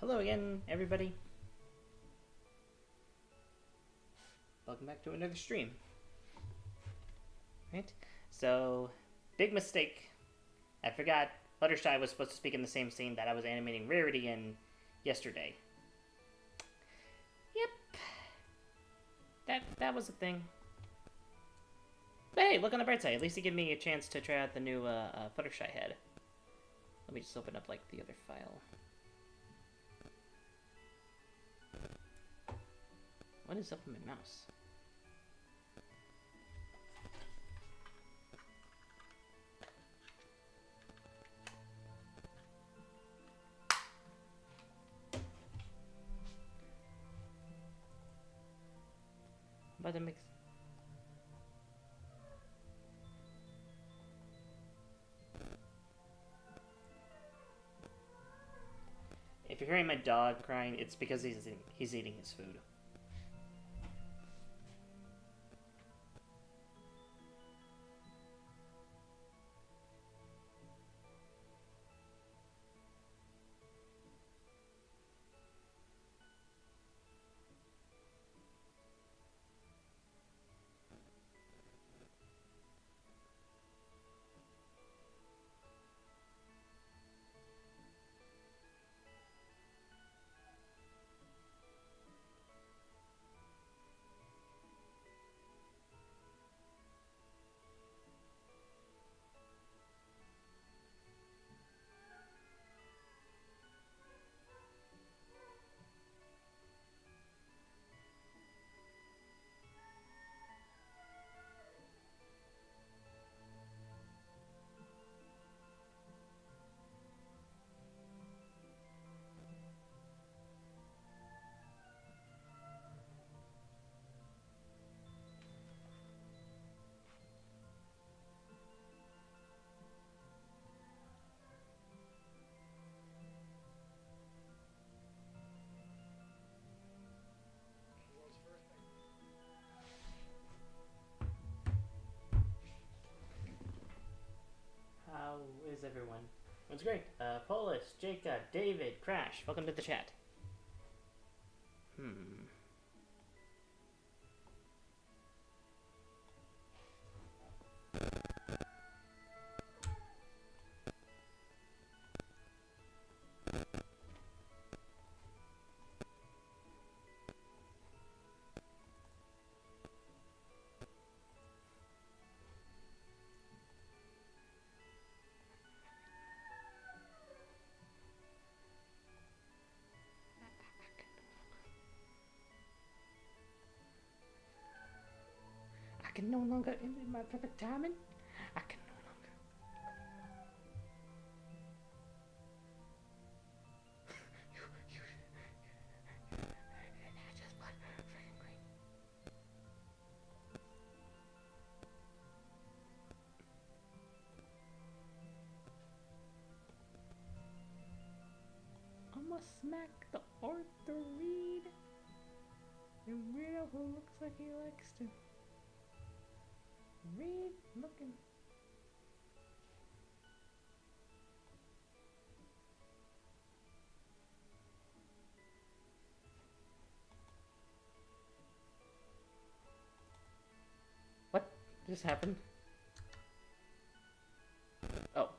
Hello again, everybody. Welcome back to another stream. Right? So, big mistake. I forgot Fluttershy was supposed to speak in the same scene that I was animating Rarity in yesterday. Yep. That was a thing. But hey, look on the bright side. At least it gave me a chance to try out the new Fluttershy head. Let me just open up like the other file. What is up with my mouse? About to mix. If you're hearing my dog crying, it's because he's eating his food. How is everyone? It's great. Polis, Jacob, David, Crash, welcome to the chat. I can no longer emulate my perfect timing. I can no longer. Just blood freaking green. I'ma smack the Arthur Reed. The weirdo who looks like he likes to read looking. What just happened? Oh.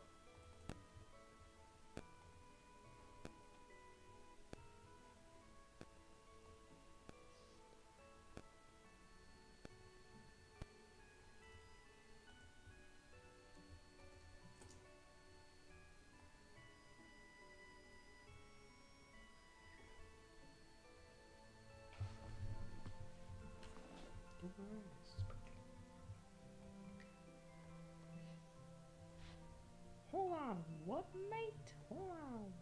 Hold on, what, mate? Hold on.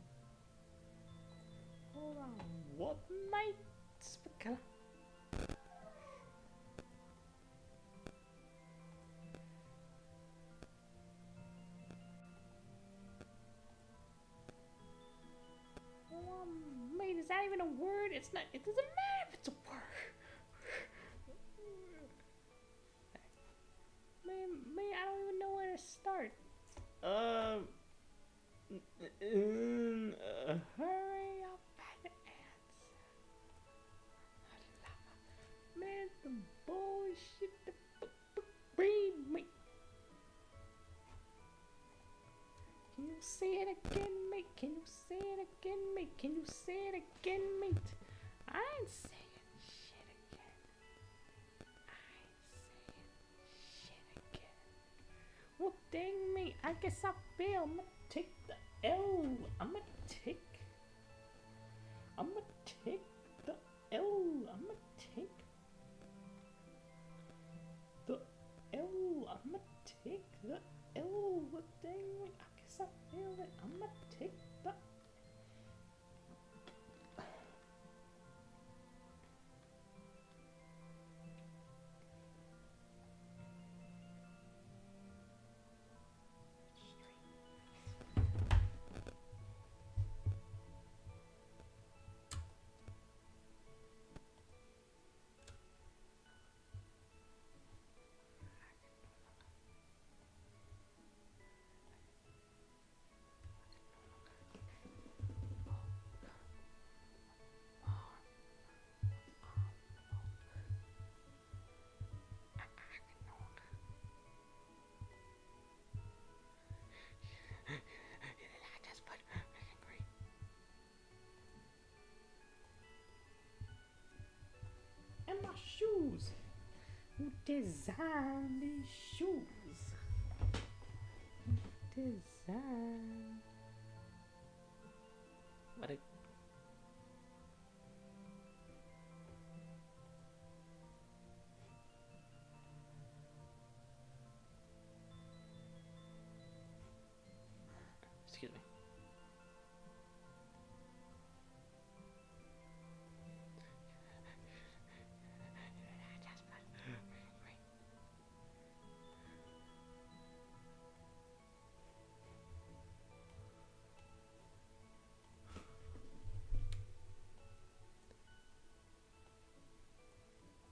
Hold on, what, mate? Spicala. Hold on, mate, is that even a word? It's not, it doesn't matter if it's a word. Man, I don't even know where to start. Hurry up again, mate. Can you say it again, mate? I ain't saying shit again. I ain't saying shit again. Well, dang, mate. I guess I fail. I'm gonna take the L. I'm gonna take the L. I'm gonna take the L. I'm gonna take the L. Well, dang, mate. I guess I failed it. I'm gonna take the and my shoes. Who designed these shoes? Who designed? What a... Excuse me.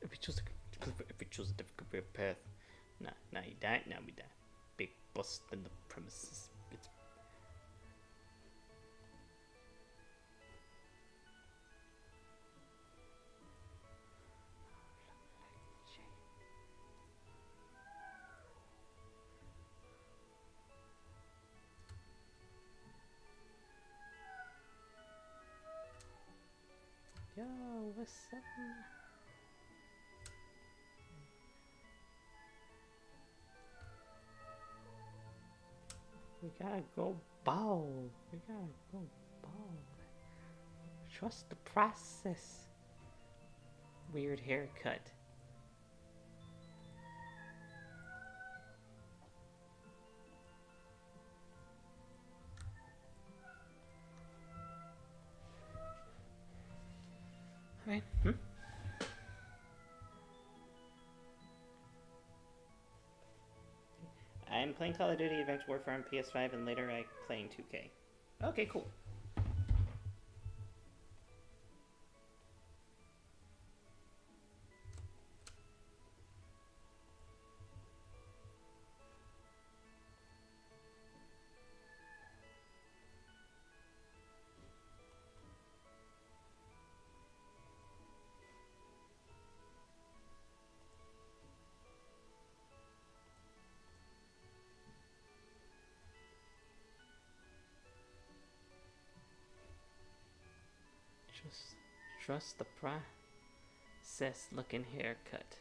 If we choose a different career path, now you die, now we die. Big bust in the premises. It's yo, what's up? We gotta go bald. We gotta go bald. Trust the process. Weird haircut. Alright. I'm playing Call of Duty Advanced Warfare on PS5 and later I'm playing 2K. Okay, cool. Trust the process looking haircut.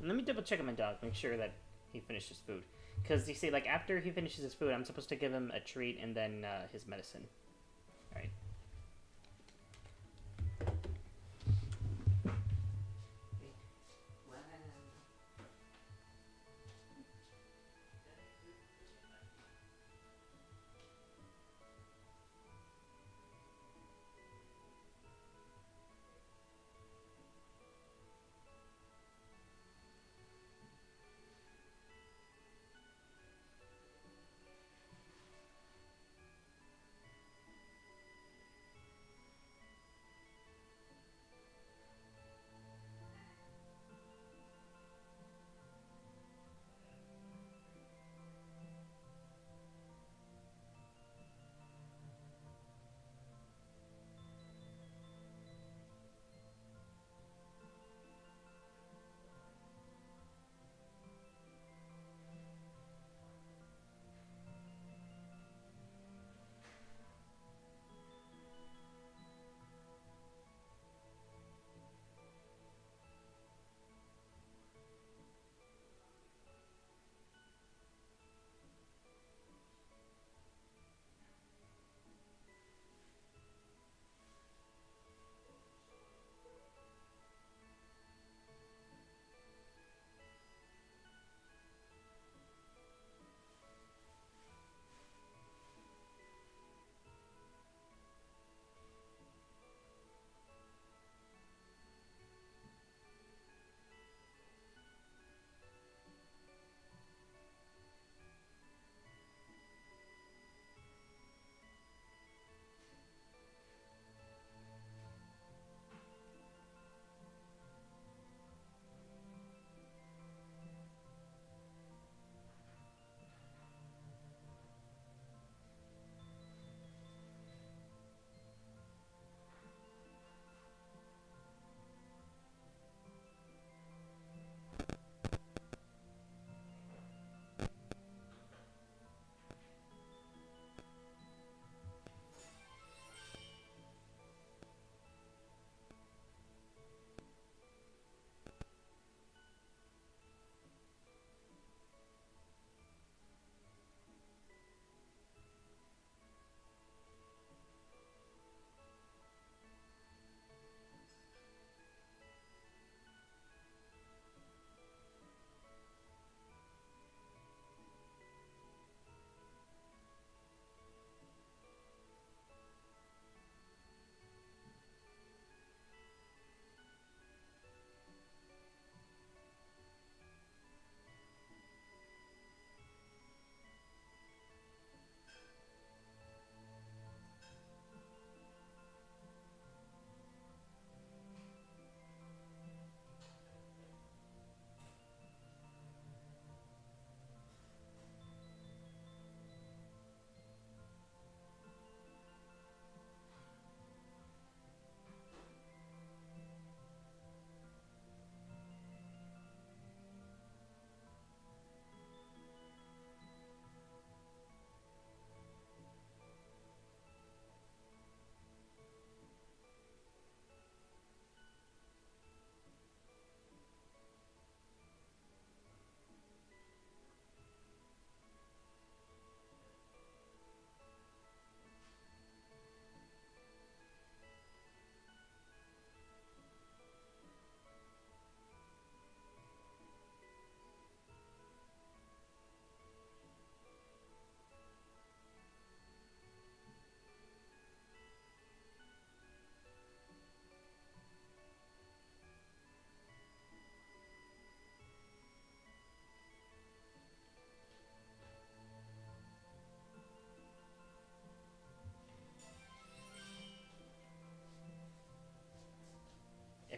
Let me double check on my dog, make sure that he finished his food. Because you see, like, after he finishes his food, I'm supposed to give him a treat and then his medicine. Alright.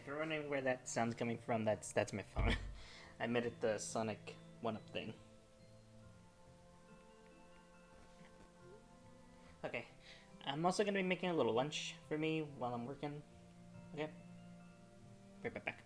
If you're wondering where that sound's coming from, that's my phone. I made it the Sonic 1-up thing. Okay, I'm also gonna be making a little lunch for me while I'm working. Okay, right back.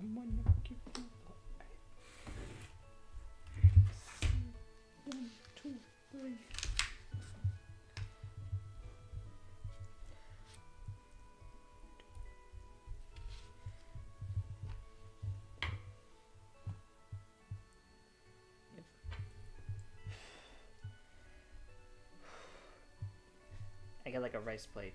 I'm gonna give you the 1, 2, 3. I got like a rice plate.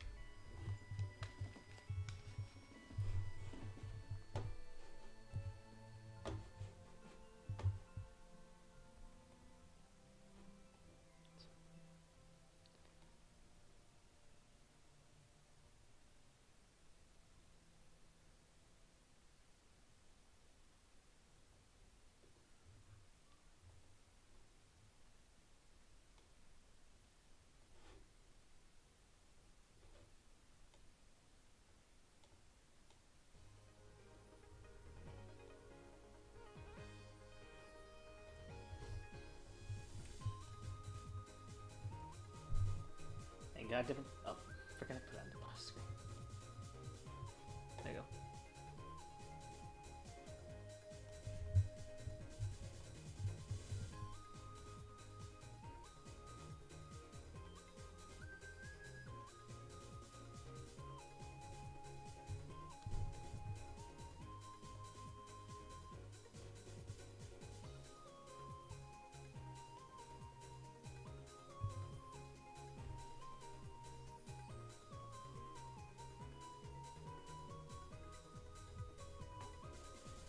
got different. Oh, forgot to put it on the boss screen. There you go.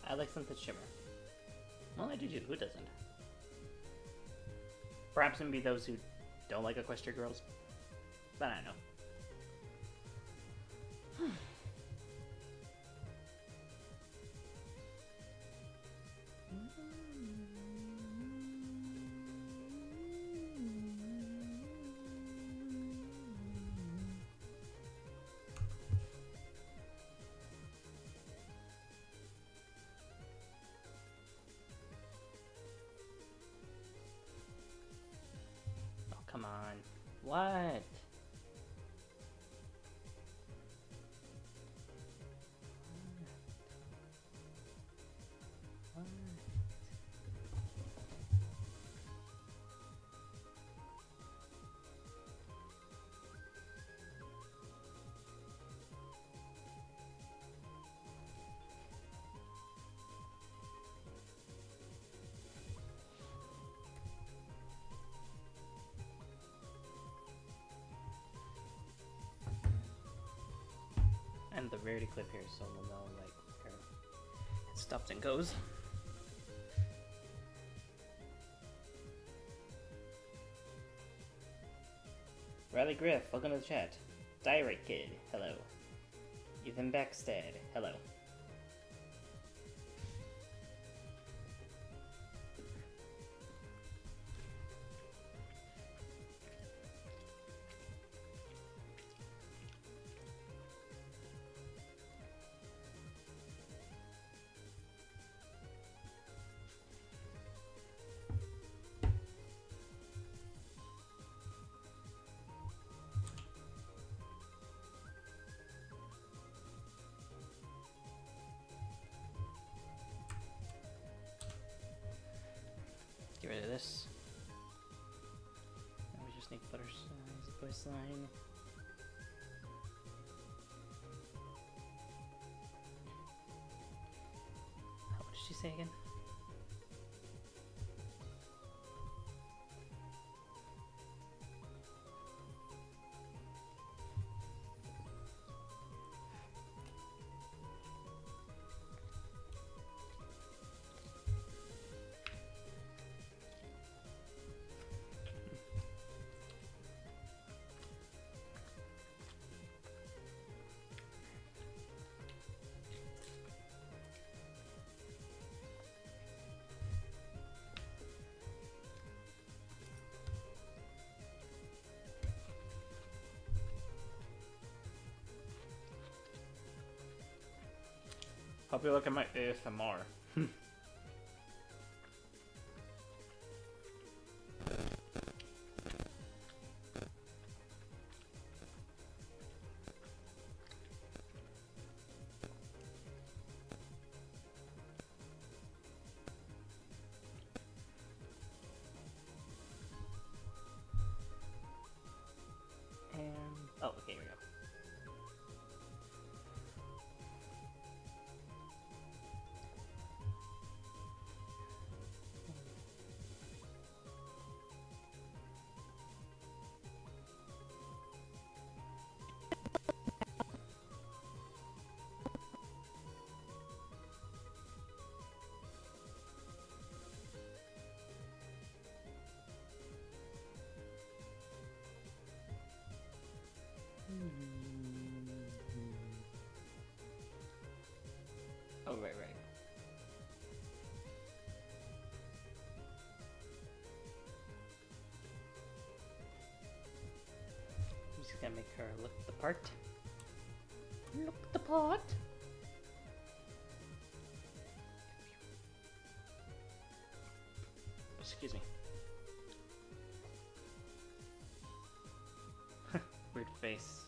I like sunsetshimmer. Well, I do too. Who doesn't? Perhaps maybe those who don't like equestriagirls. But I don't know. Come on. What? What? And the rarity clip here, so we'll know like where it stops and goes. Riley Griff, welcome to the chat. Diary Kid, hello. Ethan Backstead, hello. Get rid of this. Now we just need fluttershy's voice line. What did she say again? Hope you look at my ASMR. Oh, okay, here we go. Oh, right. I'm just gonna make her look the part. Look the part. Excuse me. weird face.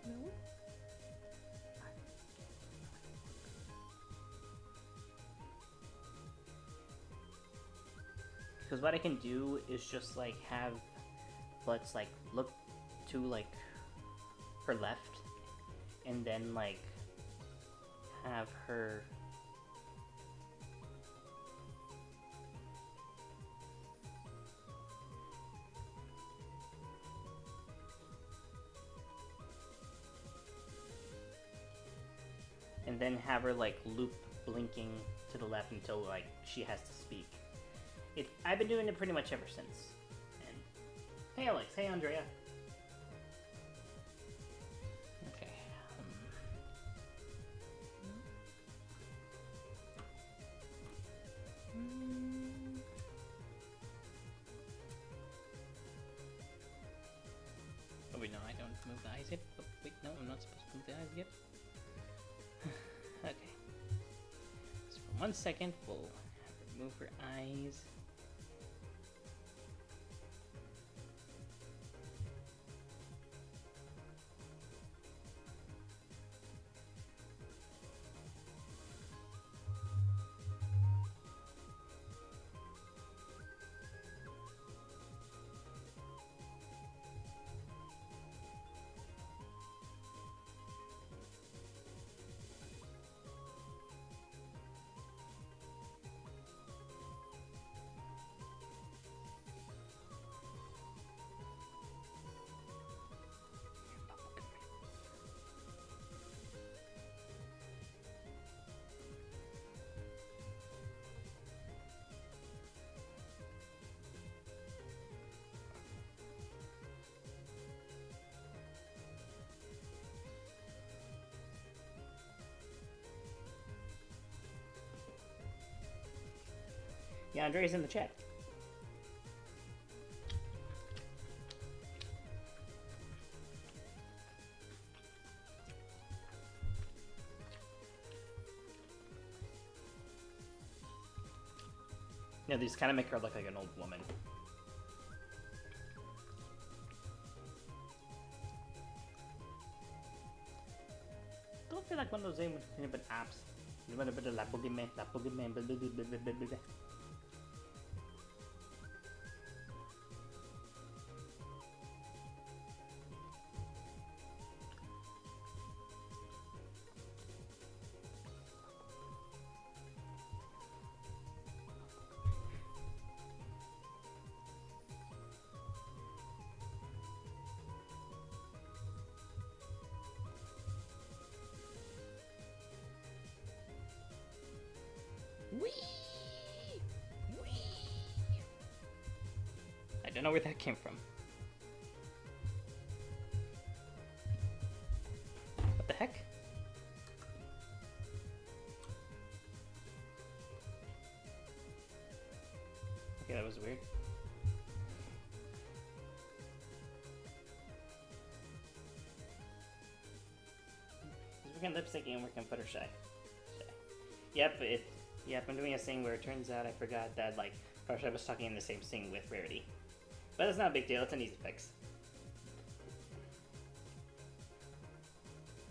No? Because what I can do is just like have Flux like look to like her left, and then like have her like loop blinking to the left until like she has to speak. I've been doing it pretty much ever since. And hey Alex, hey Andrea. Okay. Oh wait, no, I don't move the eyes yet. Oh wait, no, I'm not supposed to move the eyes yet. Okay. So for 1 second, we'll remove her eyes. Yeah, Andrea's in the chat. Yeah, these kind of make her look like an old woman. Don't feel like one of those but apps. La boogeyman, blah, blah, blah, blah, blah, blah. I don't know where that came from. What the heck? Okay, that was weird. We're gonna lip sync and we're gonna fluttershy. Yep, I'm doing a thing where it turns out I forgot that like Fluttershy was talking in the same thing with Rarity. But that's not a big deal, it's an easy fix.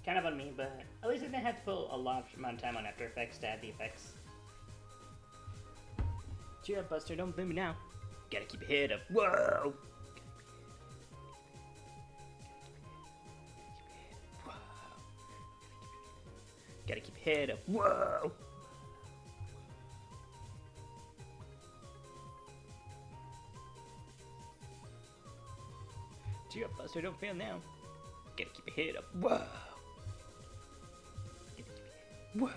Kind of on me, but at least I didn't have to put a lot amount of time on After Effects to add the effects. Cheer up, Buster, don't blame me now. Gotta keep your head up. Whoa! Gotta keep your head up. Whoa! Cheer up, Buster, don't fail now. Gotta keep your head up. Whoa! Gotta keep your head. Whoa!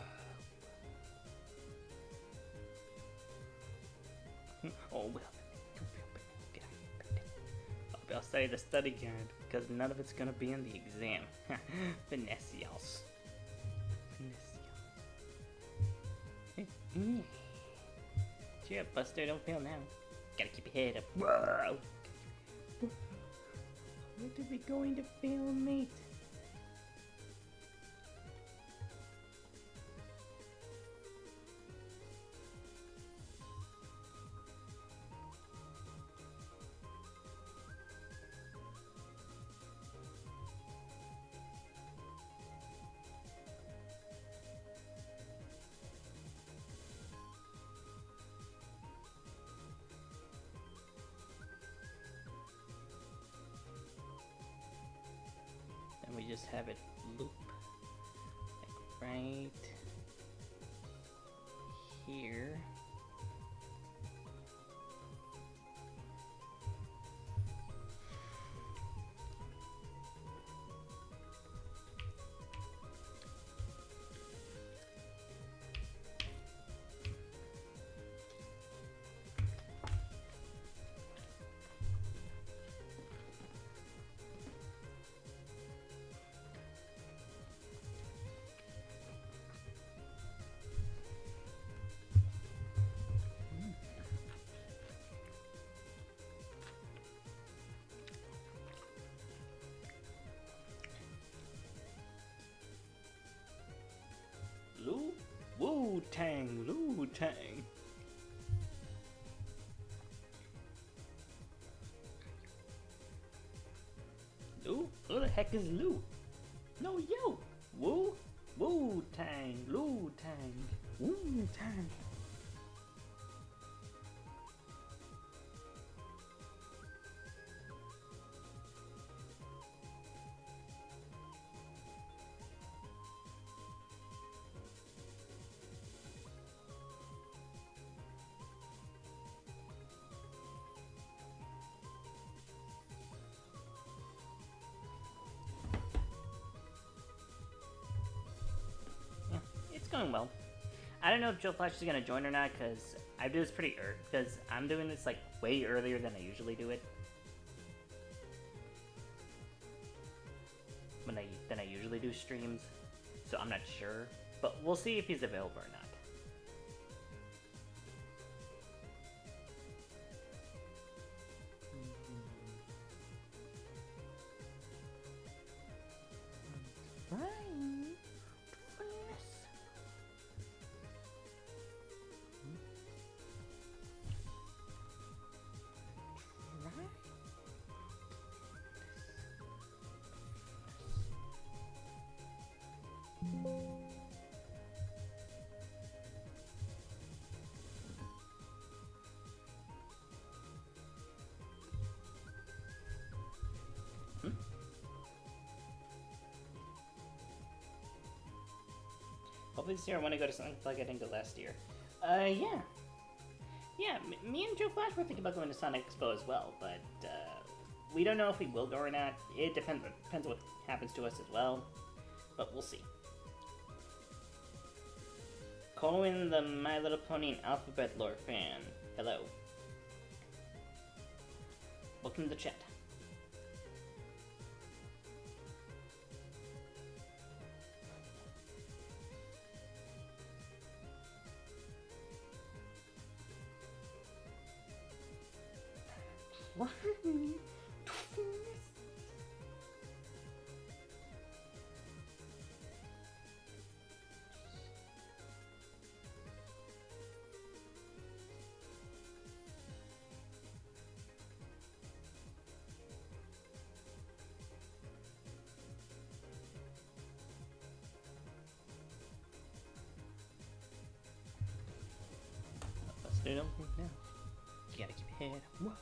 Oh well. Get out. I'll study the study guide because none of it's gonna be in the exam. Finesse y'all. Cheer up, Buster, don't fail now. Gotta keep your head up. Whoa! What are we going to film, mate? just have it loop like right here. Wu-Tang, Wu-Tang. Lou? Who the heck is Lou? No, yo! Wu? Wu-Tang, Lu-Tang, Wu-Tang. Going well. I don't know if Joe Flash is gonna join or not, because I do this pretty early, because I'm doing this like way earlier than I usually do it. Than I usually do streams, so I'm not sure, but we'll see if he's available or not. Hopefully this year I want to go to something like I didn't go last year. Yeah. Yeah, me and Joe Flash were thinking about going to Sonic Expo as well, but we don't know if we will go or not. It depends what happens to us as well, but we'll see. Colin, the My Little Pony and Alphabet Lore fan. Hello. Welcome to the chat. What? Busted open now. You gotta keep your head. Whoa.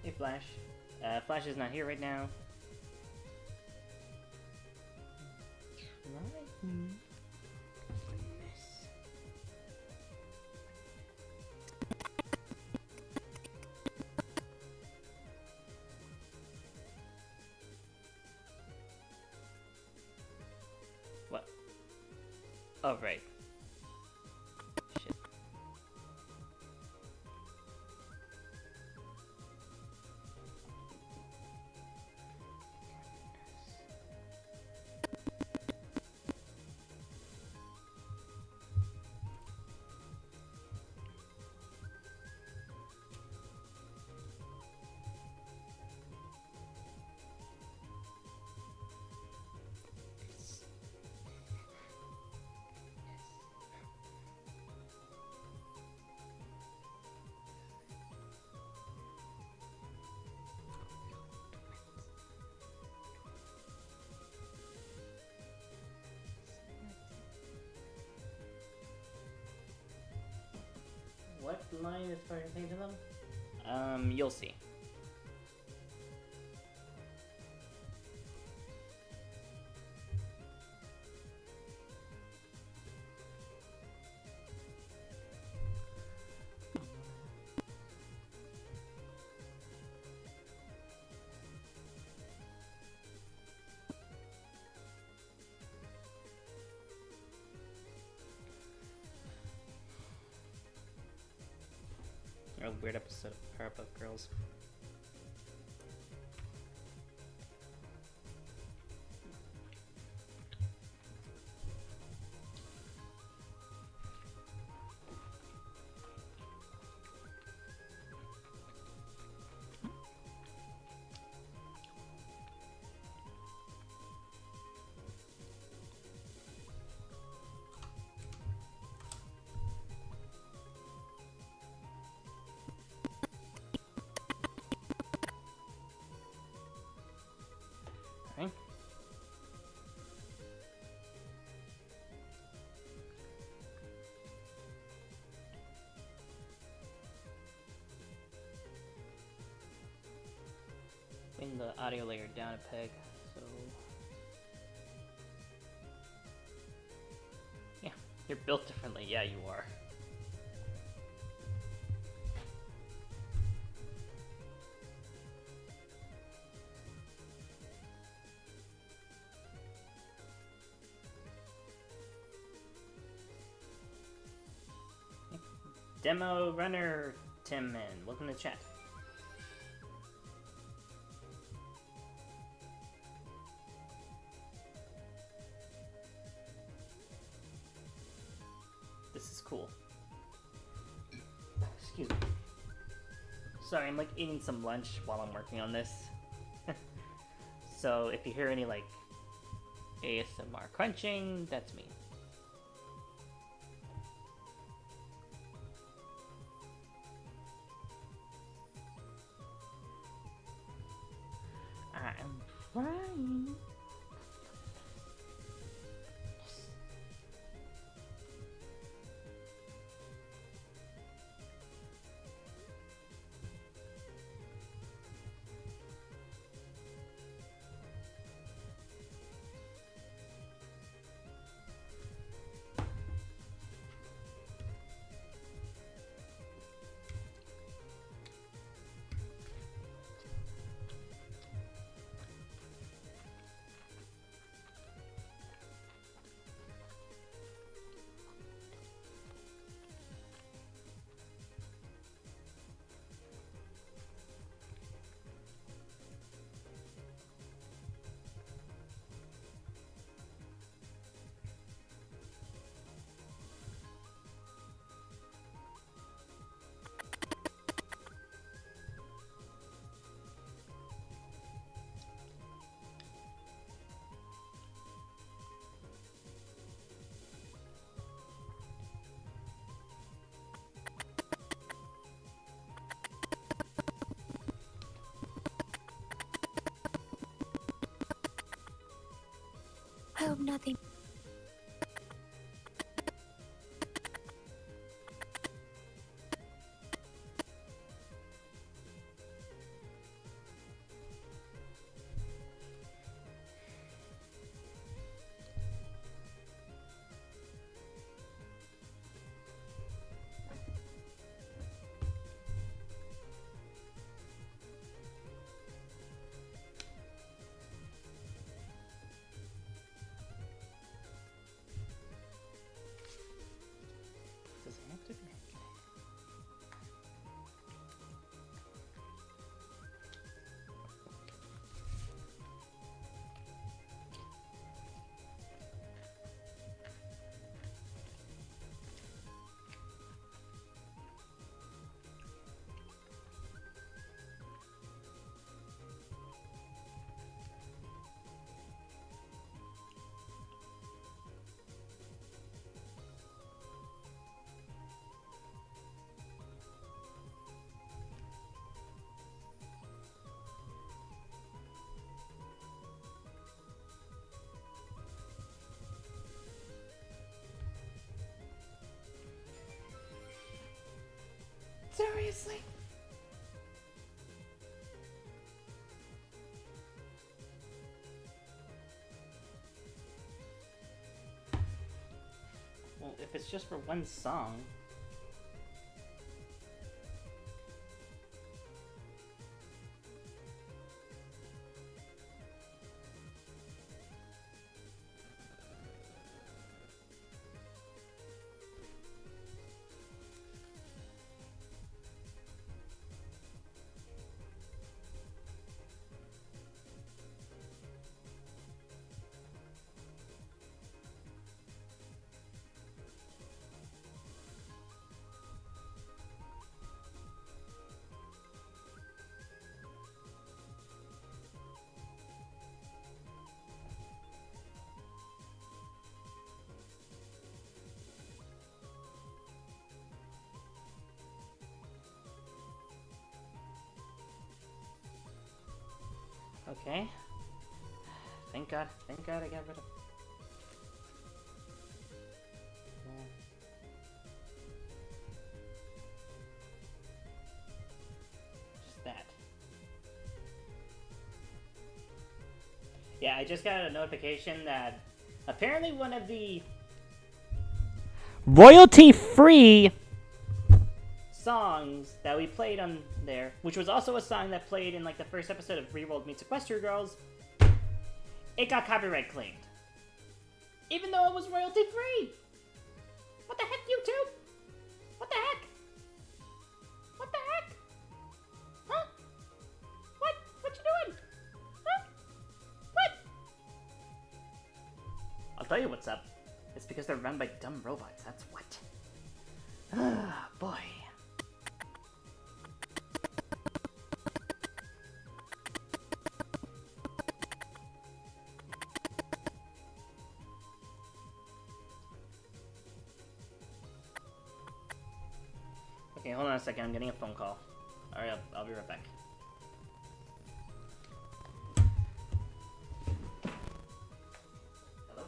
Hey Flash. Flash is not here right now. What? Oh, right. Shit. mind if I say to them? You'll see. A weird episode of Powerpuff Girls. Okay. Bring the audio layer down a peg, so yeah, you're built differently. Yeah, you are. Demo runner Tim and welcome to chat. This is cool. Excuse me. Sorry, I'm like eating some lunch while I'm working on this. So if you hear any like ASMR crunching, that's me. I'm trying. I hope nothing. Seriously? Well, if it's just for one song... Okay. Thank God I got rid of... Just that. Yeah, I just got a notification that apparently one of the royalty-free songs that we played on there, which was also a song that played in like the first episode of realworldmeetsequestriagirls, it got copyright claimed. Even though it was royalty free. What the heck, YouTube? What the heck? What the heck? Huh? What? What you doing? Huh? What? I'll tell you what's up. It's because they're run by dumb robots, that's what. Ah, boy. Okay, hold on a second. I'm getting a phone call. Alright, I'll be right back. Hello?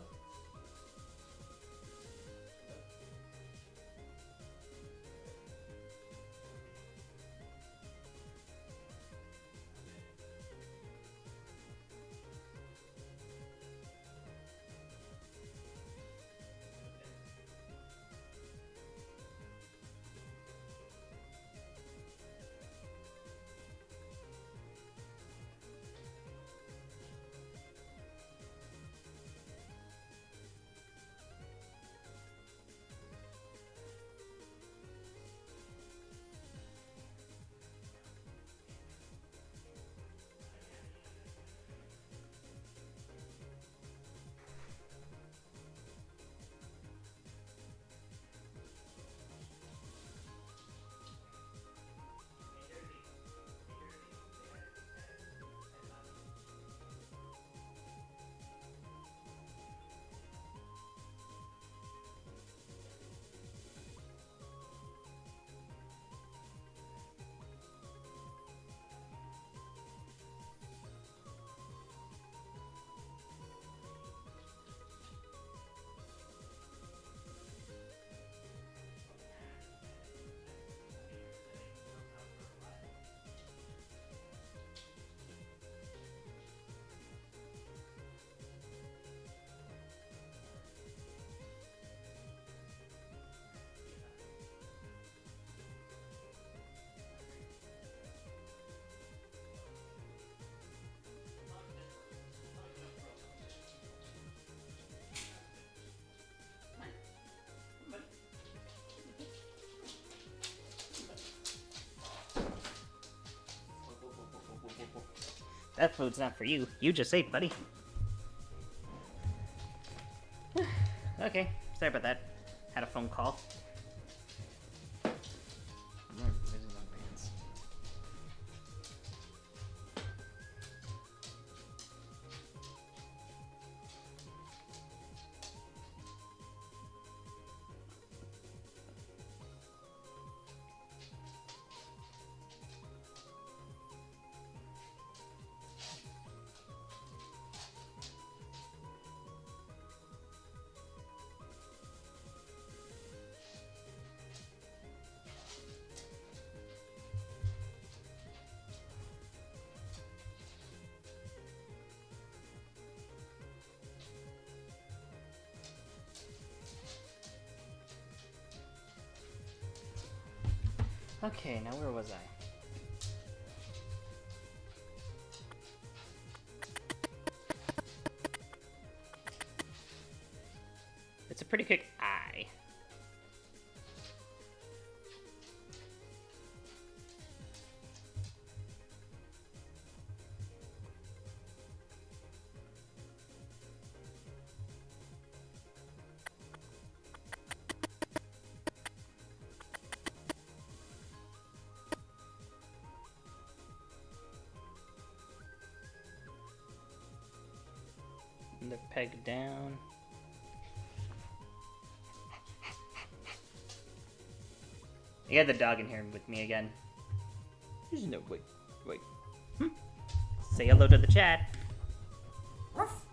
That food's not for you. You just ate, buddy. Okay, sorry about that. Had a phone call. Okay, now where was I? It's a pretty quick I. And the peg down. I got the dog in here with me again. There's no wait. Say hello to the chat. Ruff.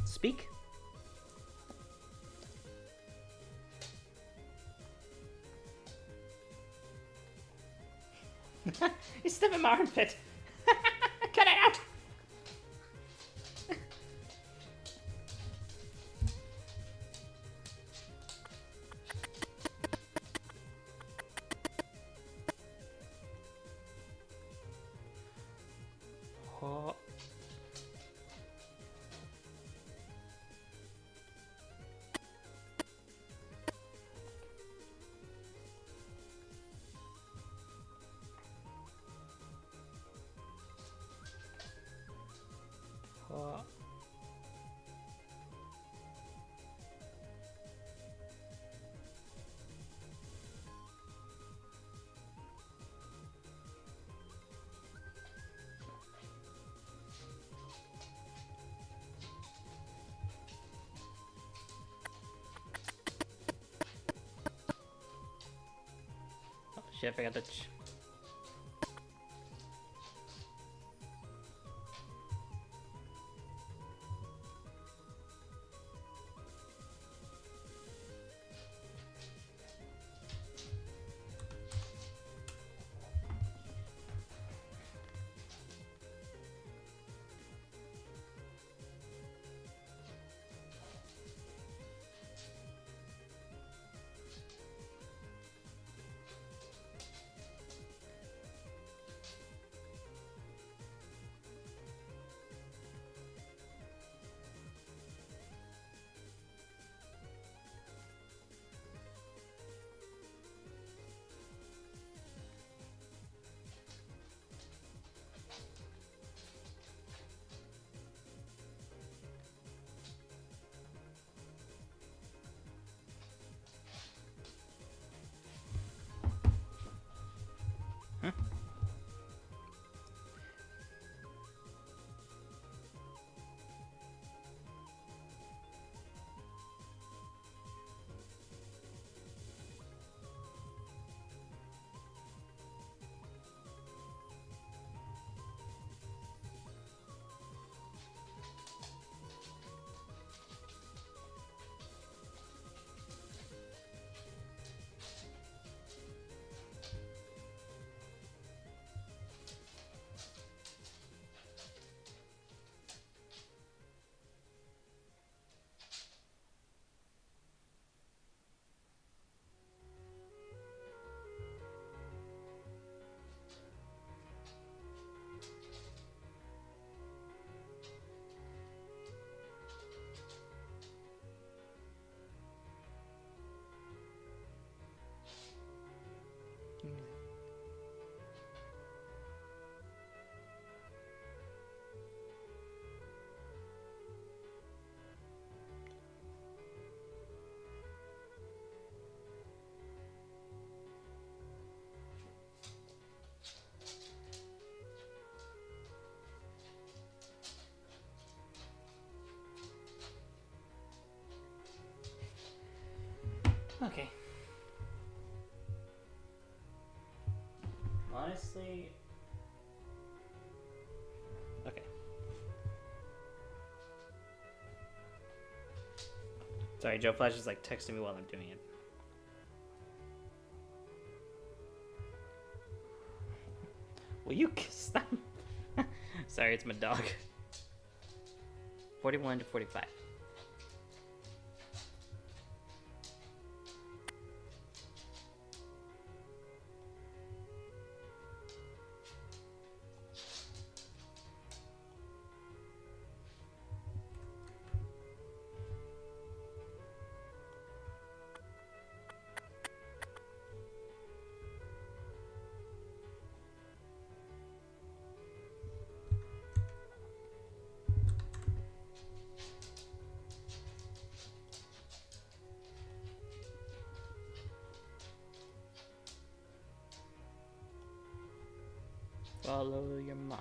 Speak. You step in my armpit. Cut it out. Oh. Oh. Oh shit, I forgot to Okay. Honestly... Okay. Sorry, Joe Flash is like texting me while I'm doing it. Will you kiss them? Sorry, it's my dog. 41 to 45. Follow your mom.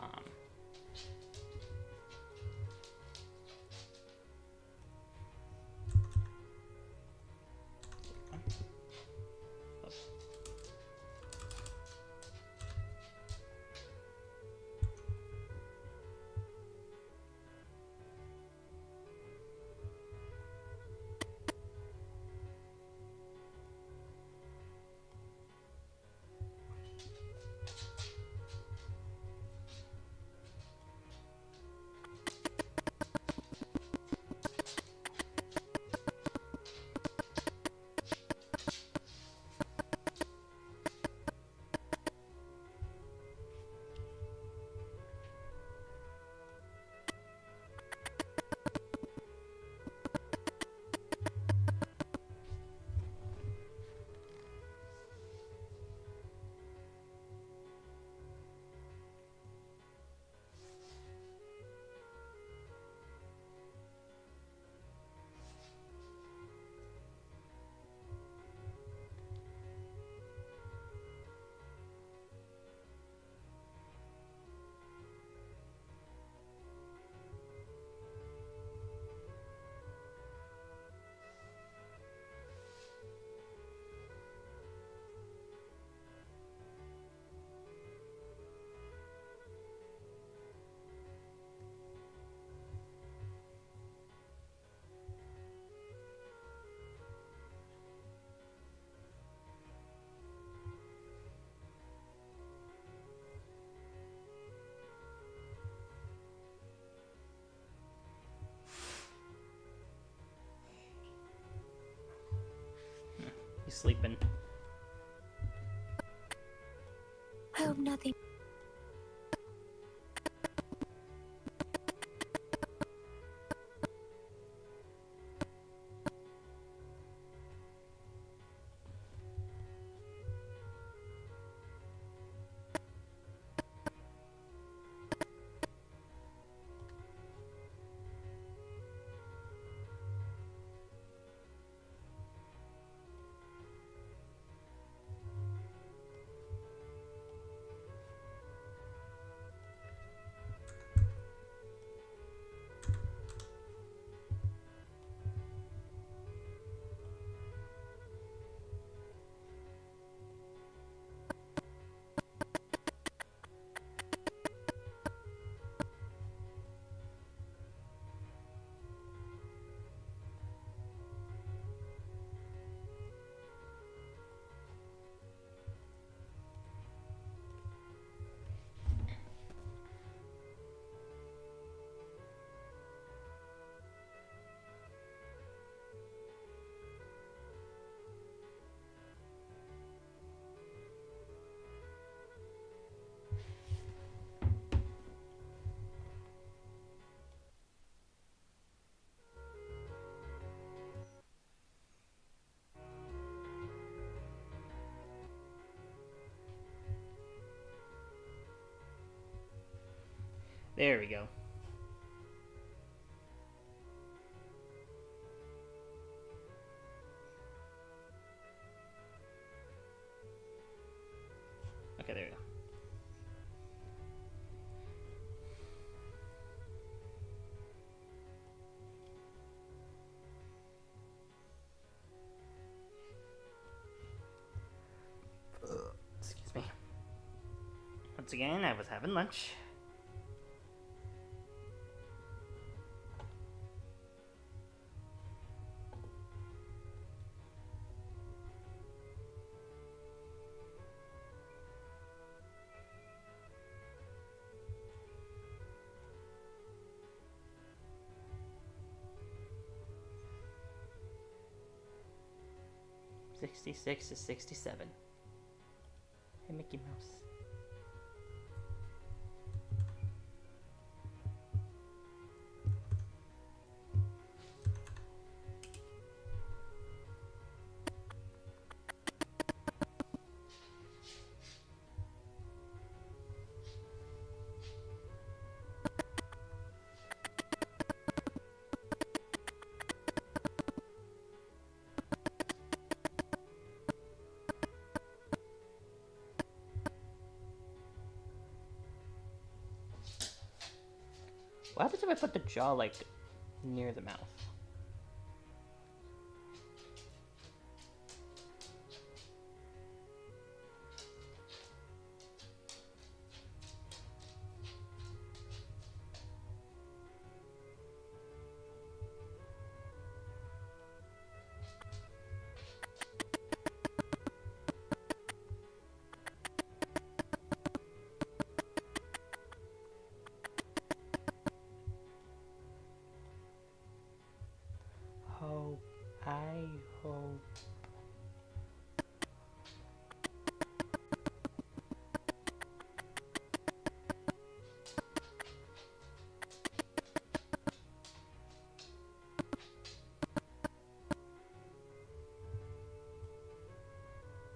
He's sleeping. I hope nothing. There we go. Okay, there we go. Excuse me. Once again, I was having lunch. $66 to $67. Hey, Mickey Mouse. What happens if I put the jaw, like, near the mouth? I hope.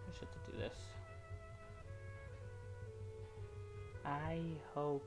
I should do this. I hope.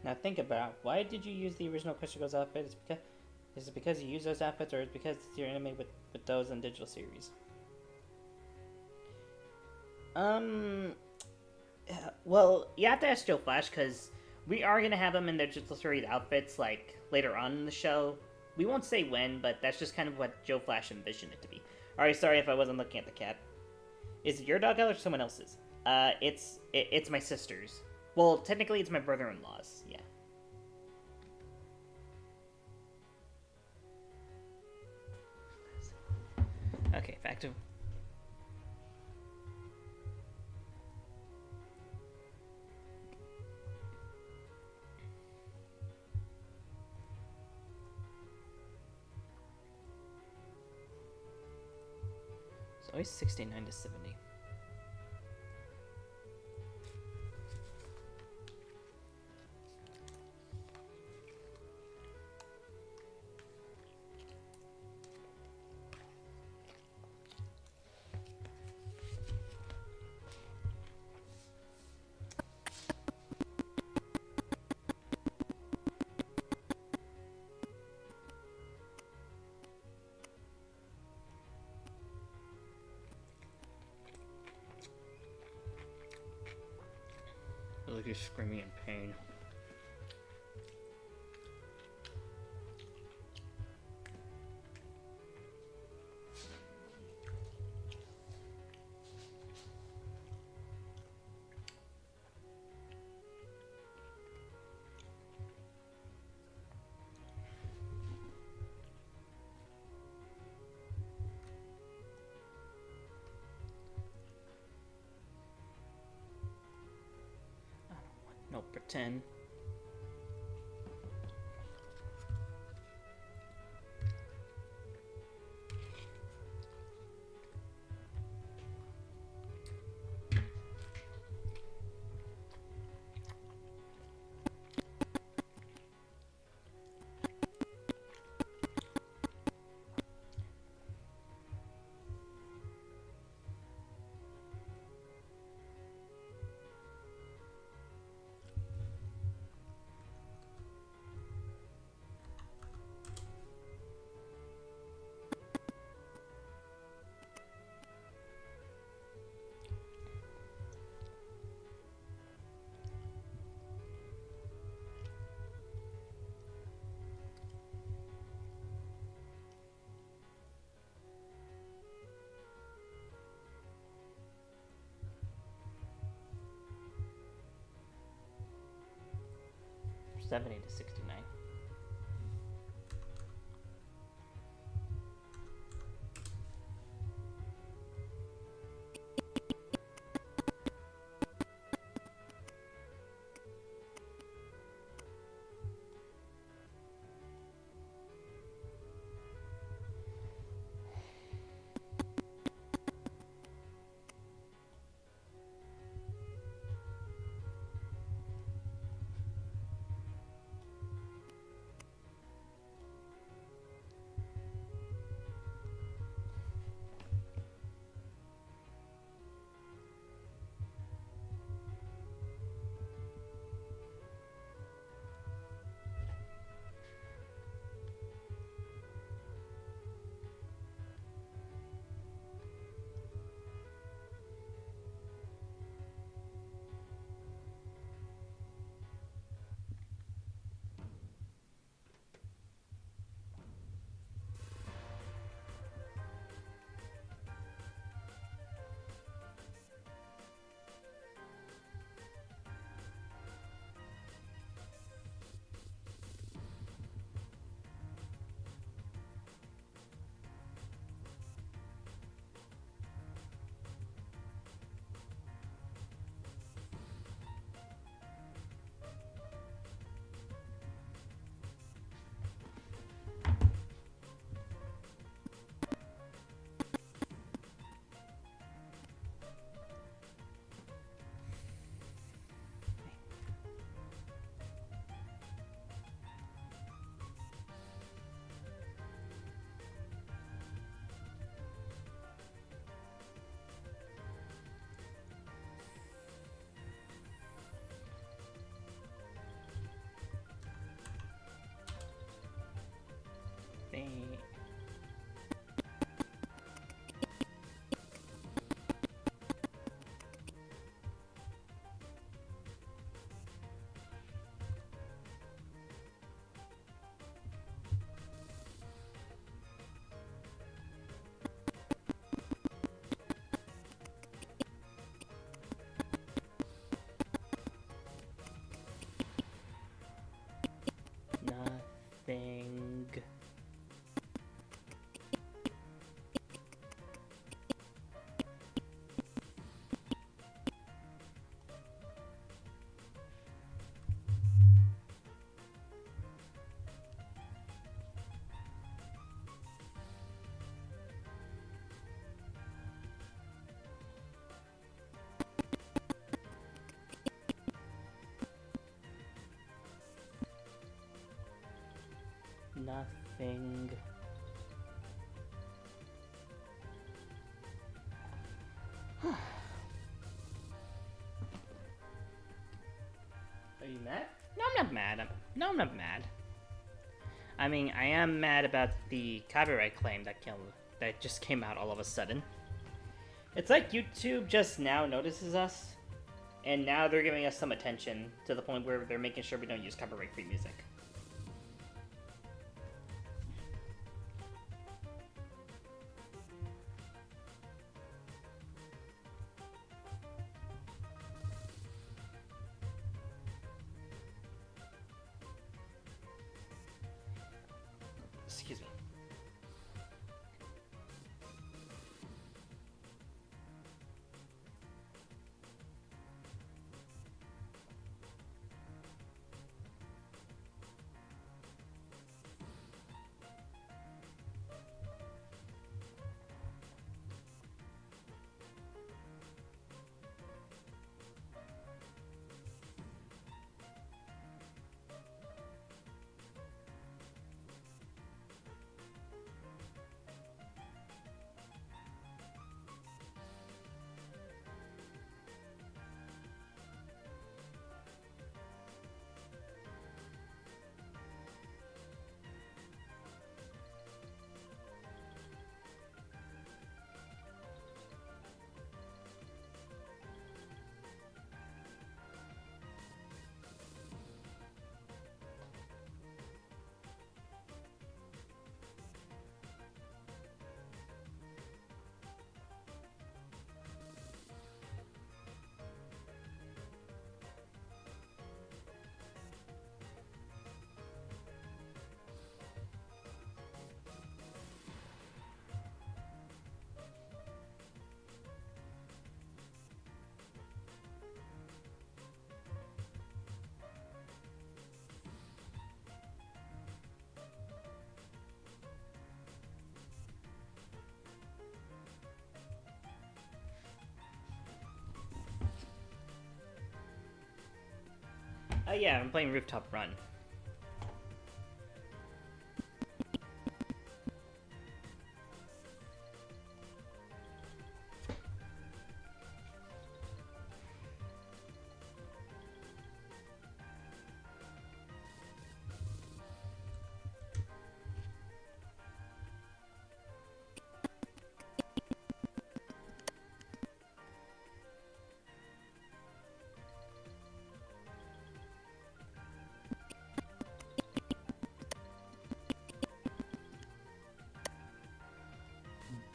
Now think about, why did you use the original Equestriagirls outfit? Is it because you use those outfits, or is it because you're anime with those in digital series? Well, you have to ask Joe Flash, because we are going to have them in their digital series outfits, like, later on in the show. We won't say when, but that's just kind of what Joe Flash envisioned it to be. Alright, sorry if I wasn't looking at the cat. Is it your dog or someone else's? It's my sister's. Well, technically, it's my brother-in-law's. Yeah. Okay, back to. It's always 69 to 70. I look like you're screaming in pain. No pretend. $70 to 69. anything. Are you mad? No, I'm not mad. No, I'm not mad. I mean, I am mad about the copyright claim that just came out all of a sudden. It's like YouTube just now notices us, and now they're giving us some attention to the point where they're making sure we don't use copyright-free music. Excuse me. Yeah, I'm playing Rooftop Run.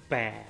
Bad.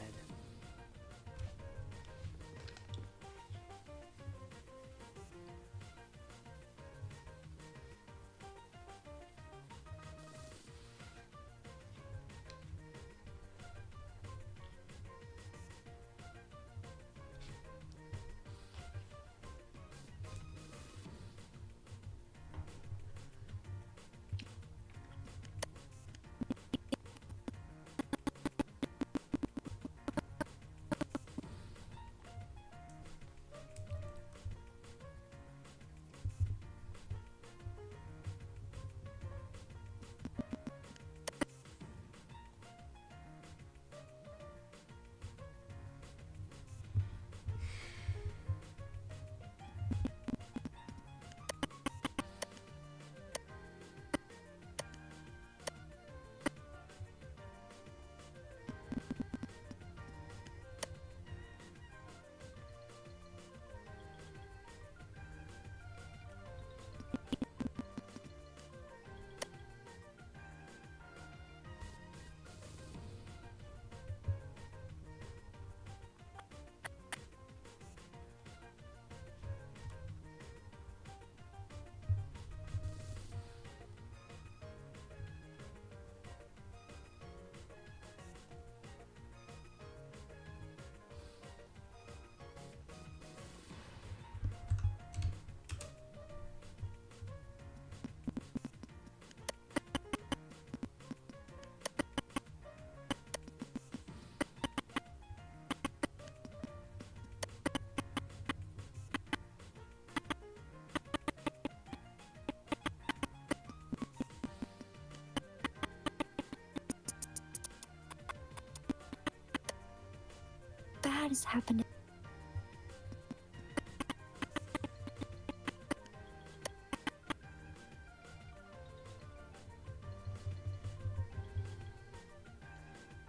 is happening?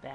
Bad.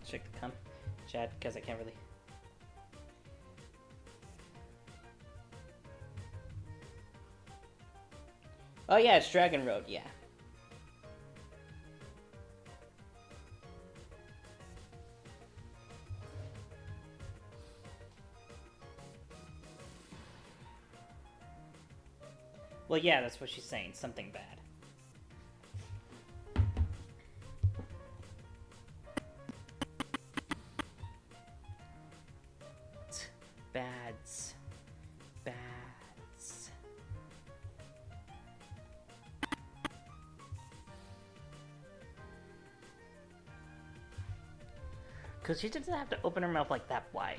Check the chat because I can't really. Oh yeah, it's Dragon Road. Yeah. Well, yeah, that's what she's saying. Something bad. Bads. Bads. Because she doesn't have to open her mouth like that wide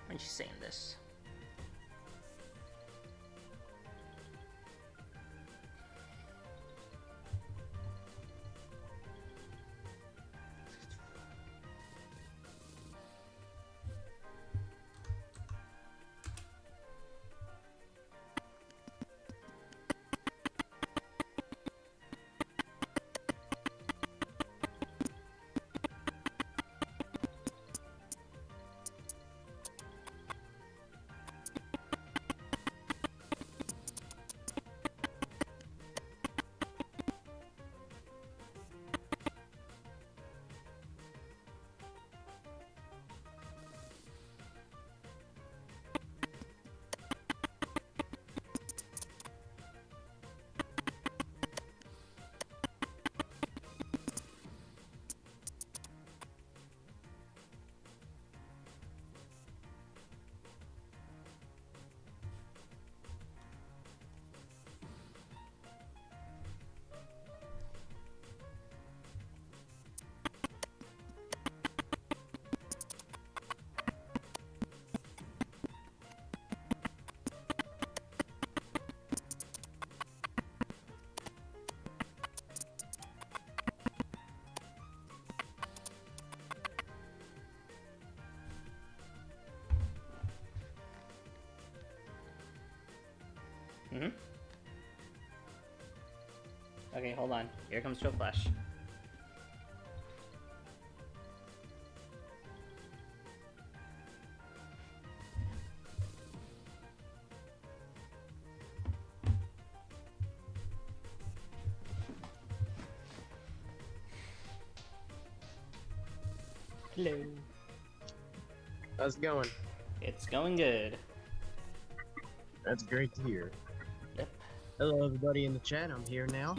when she's saying this. Mm-hmm. Okay, hold on. Here comes Joe Flash. Hello. How's it going? It's going good. That's great to hear. Yep. Hello, everybody in the chat. I'm here now.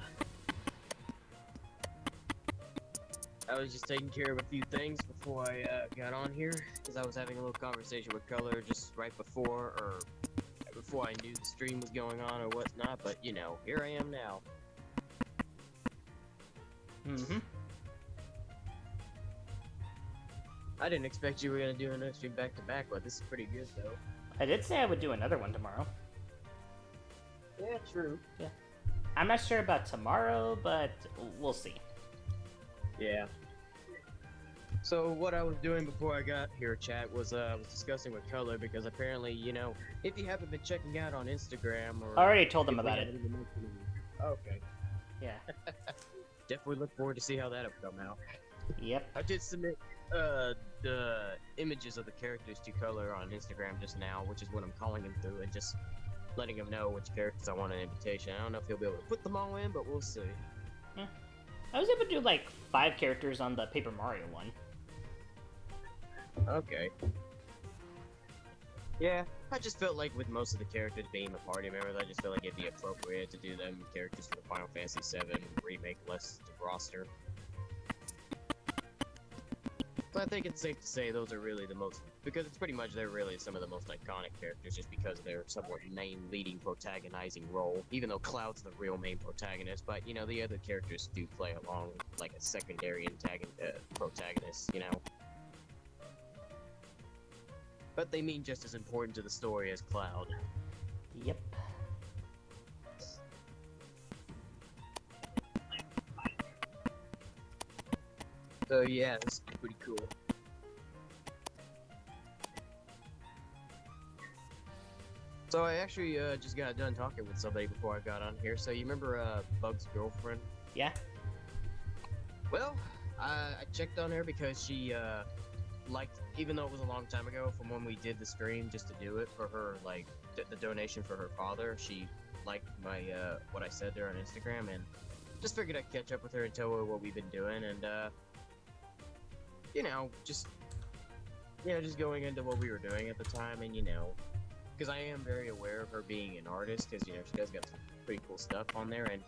I was just taking care of a few things before I got on here, because I was having a little conversation with Color just right before, or before I knew the stream was going on or whatnot, but you know, here I am now. Mm-hmm. I didn't expect you were gonna do another stream back to back, but this is pretty good though. I did say I would do another one tomorrow. Yeah, true. I'm not sure about tomorrow, but we'll see. Yeah. So what I was doing before I got here, chat, was I was discussing with Color because apparently, you know, if you haven't been checking out on Instagram or I already told them if we about it. haven't been mentioning okay. Yeah. Definitely look forward to see how that'll come out. Yep. I did submit the images of the characters to Color on Instagram just now, which is what I'm calling him through and just letting him know which characters I want an invitation. I don't know if he'll be able to put them all in, but we'll see. Yeah. I was able to do like 5 characters on the Paper Mario one. Okay. Yeah, I just felt like with most of the characters being the party members, I just feel like it'd be appropriate to do them characters for the Final Fantasy VII Remake list roster. So I think it's safe to say those are really the most, because it's pretty much they're really some of the most iconic characters just because of their somewhat main leading protagonizing role, even though Cloud's the real main protagonist, but you know, the other characters do play along like a secondary protagonist, you know. But they mean just as important to the story as Cloud. Yep. So yeah, this is pretty cool. So I actually just got done talking with somebody before I got on here. So you remember Bug's girlfriend? Yeah. Well, I checked on her because she liked, even though it was a long time ago from when we did the stream just to do it for her, like the donation for her father, she liked my what I said there on Instagram, and just figured I'd catch up with her and tell her what we've been doing, and you know, just going into what we were doing at the time, and you know, because I am very aware of her being an artist, because you know she does got some pretty cool stuff on there, and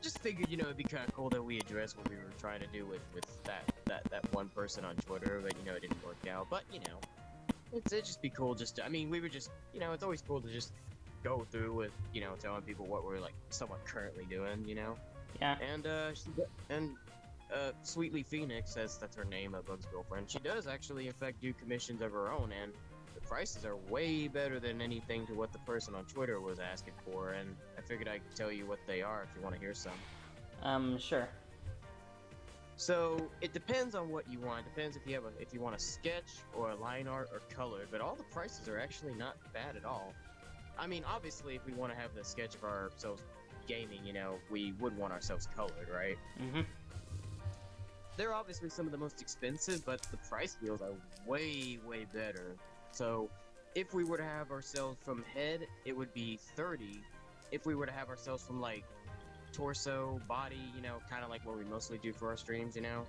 just figured, you know, it'd be kind of cool that we address what we were trying to do with that one person on Twitter, but you know, it didn't work out. But you know, it'd just be cool just to, I mean, we were just, you know, it's always cool to just go through with, you know, telling people what we're like somewhat currently doing, you know. Yeah. And Sweetly Phoenix, that's her name, Bug's girlfriend. She does actually in fact do commissions of her own, and the prices are way better than anything to what the person on Twitter was asking for, and I figured I'd tell you what they are if you want to hear some. Sure. So it depends on what you want. It depends if you want a sketch or a line art or colored, but all the prices are actually not bad at all. I mean, obviously, if we want to have the sketch of ourselves gaming, you know, we would want ourselves colored, right? Mm-hmm. They're obviously some of the most expensive, but the price deals are way, way better. So if we were to have ourselves from head, it would be 30. If we were to have ourselves from like torso, body, you know, kind of like what we mostly do for our streams, you know,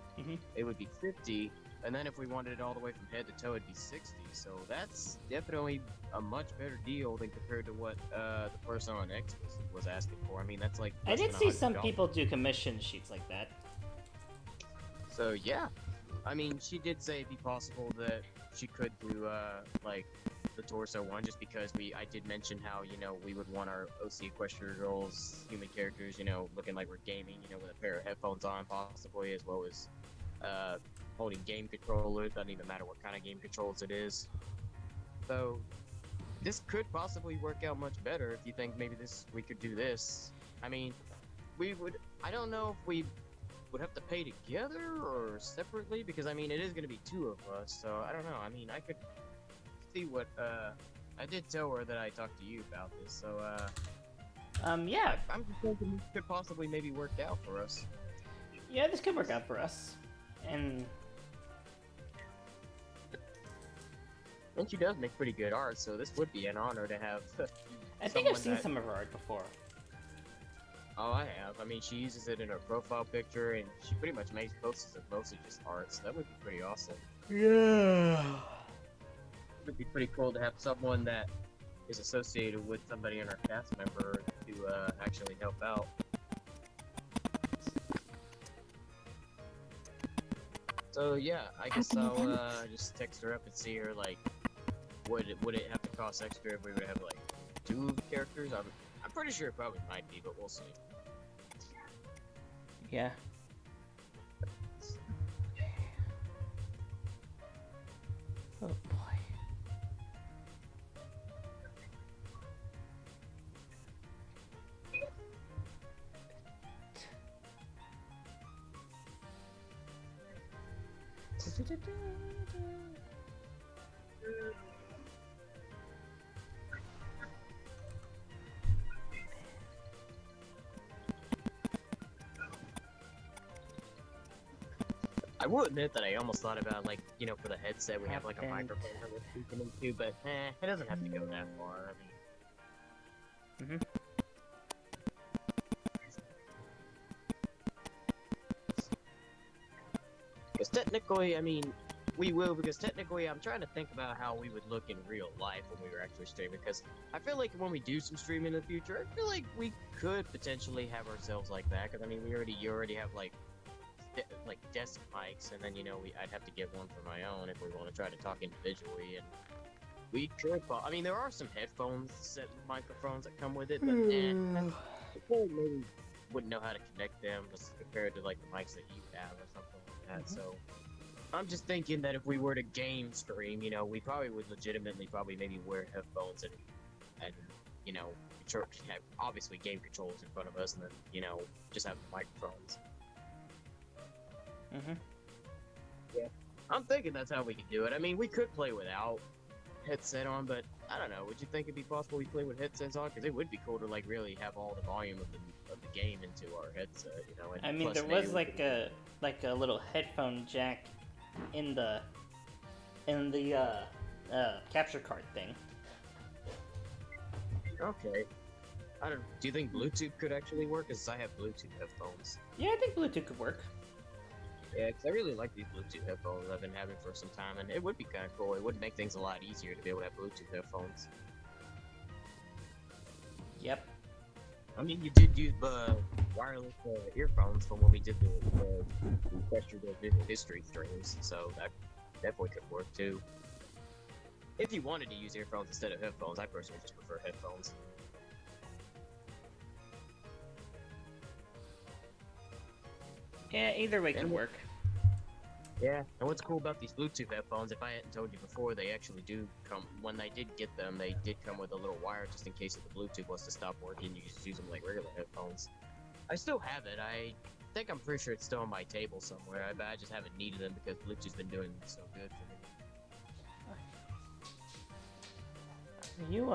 it would be 50. And then if we wanted it all the way from head to toe, it'd be 60. So that's definitely a much better deal than compared to what the person on X was asking for. I mean, that's like I did see some people do commission sheets like that. So yeah, I mean, she did say it'd be possible that she could do like the torso one, just because I did mention how, you know, we would want our equestriagirls human characters, you know, looking like we're gaming, you know, with a pair of headphones on possibly, as well as holding game controllers. Doesn't even matter what kind of game controls it is. So this could possibly work out much better if you think maybe we could do this. I mean, I don't know if we would have to pay together or separately, because I mean, it is going to be 2 of us, so I don't know. I mean, I could see what I did tell her that I talked to you about this, so yeah, I'm just thinking this could possibly maybe work out for us. Yeah, this could work out for us. And she does make pretty good art, so this would be an honor to have. I think I've seen some of her art before. Oh, I have. I mean, she uses it in her profile picture, and she pretty much makes posts of mostly just art, so that would be pretty awesome. Yeah. It would be pretty cool to have someone that is associated with somebody in our cast member to actually help out. So yeah, I guess I'll just text her up and see her, like, would it have to cost extra if we would have like 2 characters? I'm pretty sure it probably might be, but we'll see. Yeah. I will admit that I almost thought about, like, you know, for the headset, we have like a Happened. microphone that we're speaking into, but it doesn't have to go that far. I mean, because technically, I mean, we will, because technically, I'm trying to think about how we would look in real life when we were actually streaming, because I feel like when we do some streaming in the future, I feel like we could potentially have ourselves like that, because I mean, you already have like desk mics, and then you know I'd have to get one for my own if we want to try to talk individually, and we could. I mean, there are some headphones set microphones that come with it, but people maybe wouldn't know how to connect them as compared to like the mics that you have or something like that. So I'm just thinking that if we were to game stream, you know, we probably would legitimately probably maybe wear headphones and you know, have obviously game controllers in front of us, and then you know just have the microphones. Yeah, I'm thinking that's how we could do it. I mean, we could play without headset on, but I don't know. Would you think it'd be possible we play with headsets on? Because it would be cool to like really have all the volume of the game into our headset, you know. And I mean, plus there maybe was we could- like a little headphone jack in the capture card thing. Okay. I don't. Do you think Bluetooth could actually work? Because I have Bluetooth headphones. Yeah, I think Bluetooth could work. Yeah, because I really like these Bluetooth headphones I've been having for some time, and it would be kind of cool. It would make things a lot easier to be able to have Bluetooth headphones. Yep. I mean, you did use wireless earphones from when we did the Equestriagirls history streams, so that definitely could work too. If you wanted to use earphones instead of headphones, I personally just prefer headphones. Yeah, either way could work. Yeah, and what's cool about these Bluetooth headphones, if I hadn't told you before, they actually do come, when I did get them, they did come with a little wire just in case if the Bluetooth was to stop working, you just use them like regular headphones. I still have it. I think I'm pretty sure it's still on my table somewhere, but I just haven't needed them because Bluetooth's been doing so good for me. Are you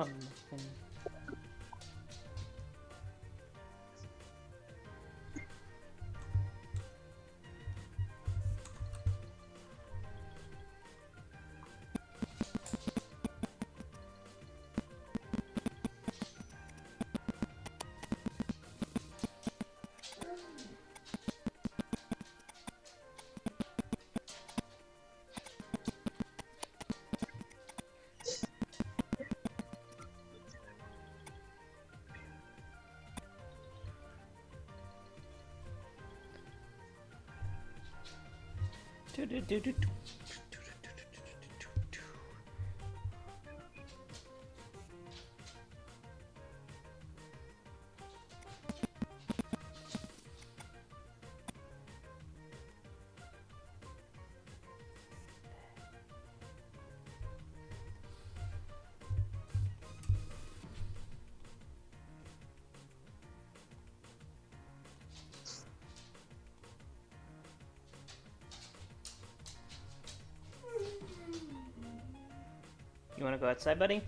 You want to go outside, buddy?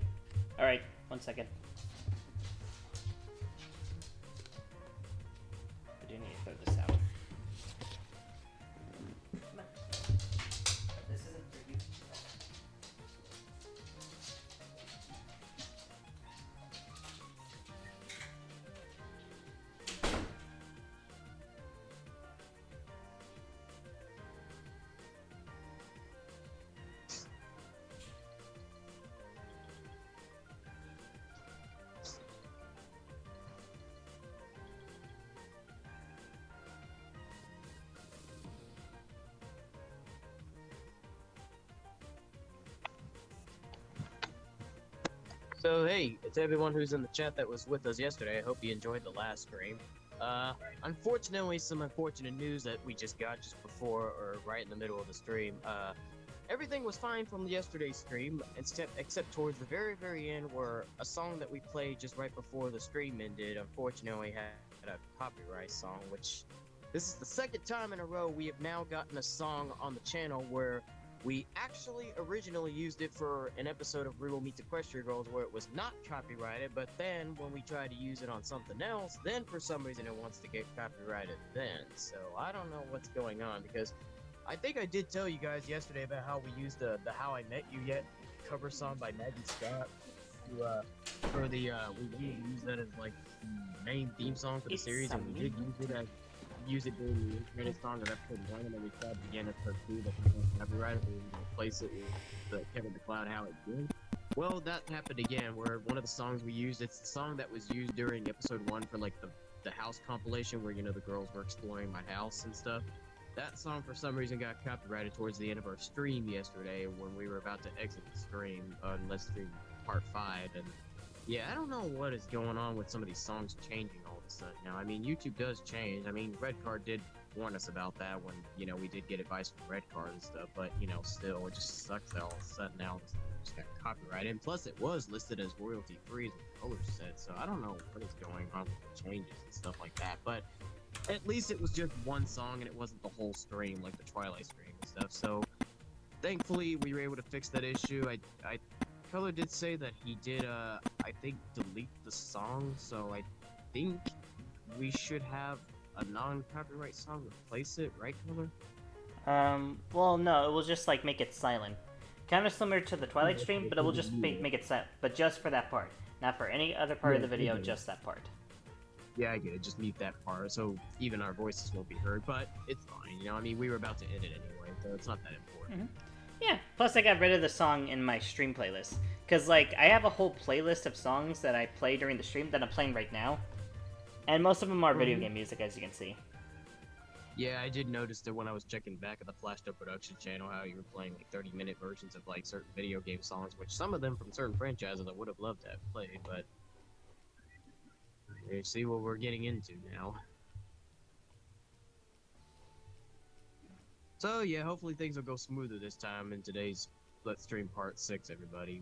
All right, 1 second. I do need to throw this out. Come on. This isn't for you. So hey, to everyone who's in the chat that was with us yesterday, I hope you enjoyed the last stream. Unfortunately, some unfortunate news that we just got just before or right in the middle of the stream. Everything was fine from yesterday's stream, except towards the very, very end, where a song that we played just right before the stream ended, unfortunately had a copyright song, which This is the second time in a row we have now gotten a song on the channel where we actually originally used it for an episode of Real World Meets Equestriagirls where it was not copyrighted, but then when we tried to use it on something else, then for some reason it wants to get copyrighted then. So I don't know what's going on, because I think I did tell you guys yesterday about how we used the How I Met You Yet cover song by Maggie Scott for the we used that as like the main theme song for the series, and we did use it during the credit song of episode 1, and then we tried again at episode 2 that we don't copyright it, we replace it with the Kevin McLeod How It Did. Well, that happened again, where one of the songs we used, it's the song that was used during episode 1 for like the house compilation where, you know, the girls were exploring my house and stuff. That song for some reason got copyrighted towards the end of our stream yesterday when we were about to exit the stream on Let's Stream Part 5, and yeah, I don't know what is going on with some of these songs changing all of a sudden now. I mean, YouTube does change. I mean, Red Card did warn us about that when, you know, we did get advice from Red Card and stuff, but, you know, still, it just sucks that all of a sudden now it's just got copyrighted. And plus, it was listed as royalty-free, as the colors said, so I don't know what is going on with the changes and stuff like that, but at least it was just one song and it wasn't the whole stream like the Twilight stream and stuff, so thankfully we were able to fix that issue. Color did say that he did, I think, delete the song, so I think we should have a non-copyright song replace it, right, Color? Well, no, it will just, like, make it silent. Kind of similar to the Twilight stream, but it will just make it silent, but just for that part. Not for any other part of the video, just that part. Yeah, I get it, just mute that part, so even our voices won't be heard, but it's fine, you know, I mean, we were about to end it anyway, so it's not that important. Yeah, plus I got rid of the song in my stream playlist. Because, like, I have a whole playlist of songs that I play during the stream that I'm playing right now. And most of them are video game music, as you can see. Yeah, I did notice that when I was checking back at the Flashed Up Production channel, how you were playing, like, 30-minute versions of, like, certain video game songs, which some of them from certain franchises I would have loved to have played, but you see what we're getting into now. So yeah, hopefully things will go smoother this time in today's Let's Stream Part 6, everybody.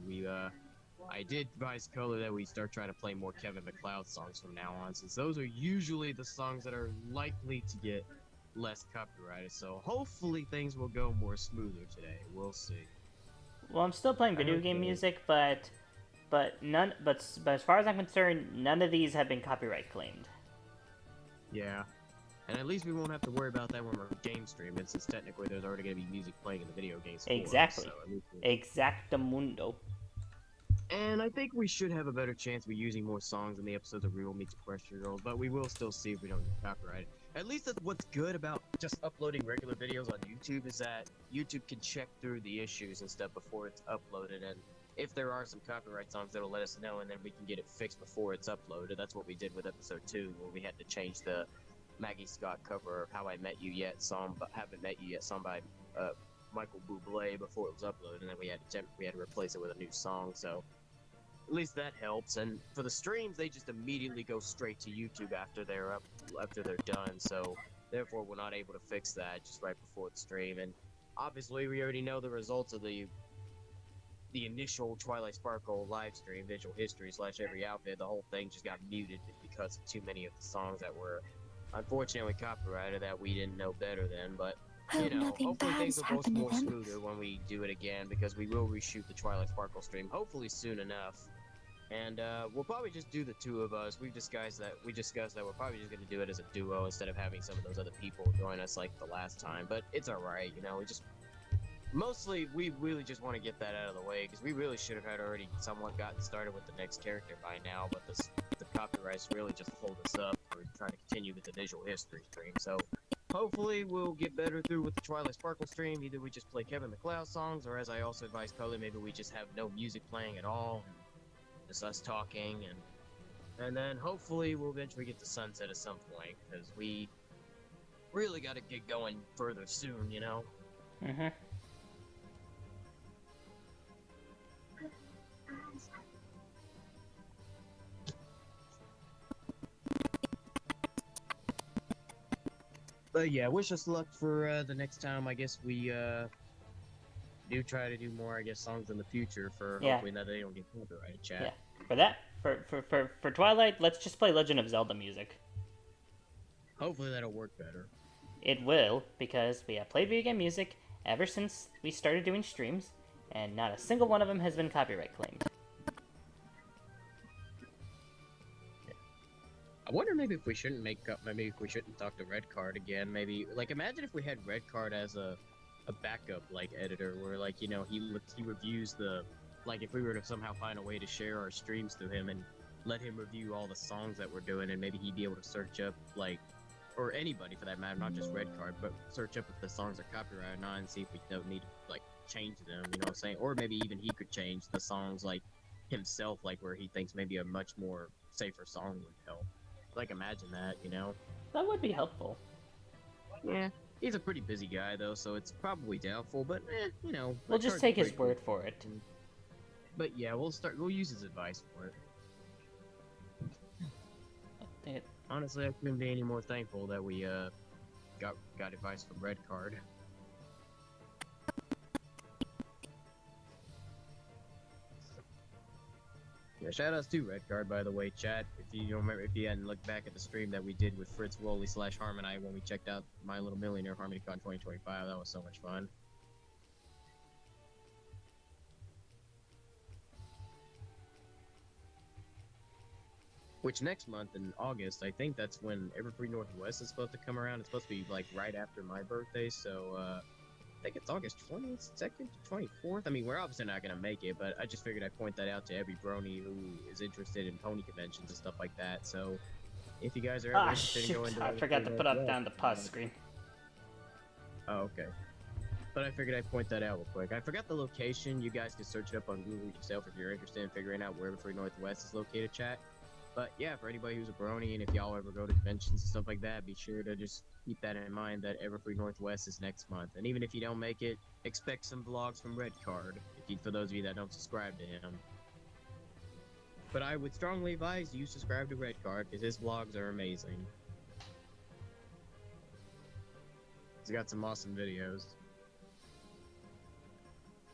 I did advise Color that we start trying to play more Kevin McLeod songs from now on, since those are usually the songs that are likely to get less copyrighted, so hopefully things will go more smoother today. We'll see. Well, I'm still playing video game music, but as far as I'm concerned, none of these have been copyright claimed. Yeah. And at least we won't have to worry about that when we're game streaming, since technically there's already going to be music playing in the video games. Exactly. Exactamundo. And I think we should have a better chance of using more songs in the episodes of Real Meets Equestriagirls, but we will still see if we don't get copyrighted. At least that's what's good about just uploading regular videos on YouTube, is that YouTube can check through the issues and stuff before it's uploaded, and if there are some copyright songs, that'll let us know, and then we can get it fixed before it's uploaded. That's what we did with episode 2, where we had to change the Maggie Scott cover of How I Met You Yet song, but Haven't Met You Yet song by Michael Bublé before it was uploaded, and then we had to replace it with a new song. So at least that helps. And for the streams, they just immediately go straight to YouTube after they're done. So therefore, we're not able to fix that just right before the stream. And obviously, we already know the results of the initial Twilight Sparkle live stream, Visual History / Every Outfit. The whole thing just got muted because of too many of the songs that were unfortunately copyrighted that we didn't know better then, but you know, hopefully things will go more smoother when we do it again, because we will reshoot the Twilight Sparkle stream hopefully soon enough, and we'll probably just do the two of us. We discussed that we're probably just going to do it as a duo instead of having some of those other people join us like the last time, but it's alright, you know. Mostly, we really just want to get that out of the way, because we really should have had already somewhat gotten started with the next character by now, but the copyrights really just hold us up for trying to continue with the Visual History stream. So hopefully we'll get better through with the Twilight Sparkle stream. Either we just play Kevin McLeod songs, or as I also advised Color, maybe we just have no music playing at all, just us talking, and then hopefully we'll eventually get to Sunset at some point, because we really got to get going further soon, you know? But yeah, wish us luck for the next time. I guess we do try to do more, I guess, songs in the future for hopefully that they don't get copyrighted, chat. Yeah. For that, for Twilight, let's just play Legend of Zelda music. Hopefully that'll work better. It will, because we have played video game music ever since we started doing streams, and not a single one of them has been copyright claimed. I wonder maybe if we shouldn't maybe if we shouldn't talk to Red Card again. Maybe like imagine if we had Red Card as a backup like editor, where like he reviews the like if we were to somehow find a way to share our streams to him and let him review all the songs that we're doing, and maybe he'd be able to search up like, or anybody for that matter, not just Red Card, but search up if the songs are copyrighted or not and see if we don't need to like change them. You know what I'm saying? Or maybe even he could change the songs like himself, like where he thinks maybe a much more safer song would help. Like, imagine that, you know? That would be helpful. Yeah, he's a pretty busy guy, though, so it's probably doubtful, but, you know... We'll just take his word for it. But yeah, we'll use his advice for it. Honestly, I couldn't be any more thankful that we, got advice from Red Card. Yeah, shoutouts to Red Card, by the way, chat. If you don't remember, if you hadn't looked back at the stream that we did with Fritz Woolley / Harm and I when we checked out My Little Millionaire HarmonyCon 2025, that was so much fun. Which next month in August, I think that's when Everfree Northwest is supposed to come around. It's supposed to be like right after my birthday, so I think it's August 22nd to 24th. I mean, we're obviously not going to make it, but I just figured I'd point that out to every brony who is interested in pony conventions and stuff like that. So, if you guys are ever interested in going to... I forgot to put up down the pause screen. Oh, okay. But I figured I'd point that out real quick. I forgot the location. You guys can search it up on Google yourself if you're interested in figuring out where Everfree Northwest is located, chat. But yeah, for anybody who's a brony, and if y'all ever go to conventions and stuff like that, be sure to just keep that in mind that Everfree Northwest is next month. And even if you don't make it, expect some vlogs from Red Card, for those of you that don't subscribe to him. But I would strongly advise you subscribe to Red Card, because his vlogs are amazing. He's got some awesome videos.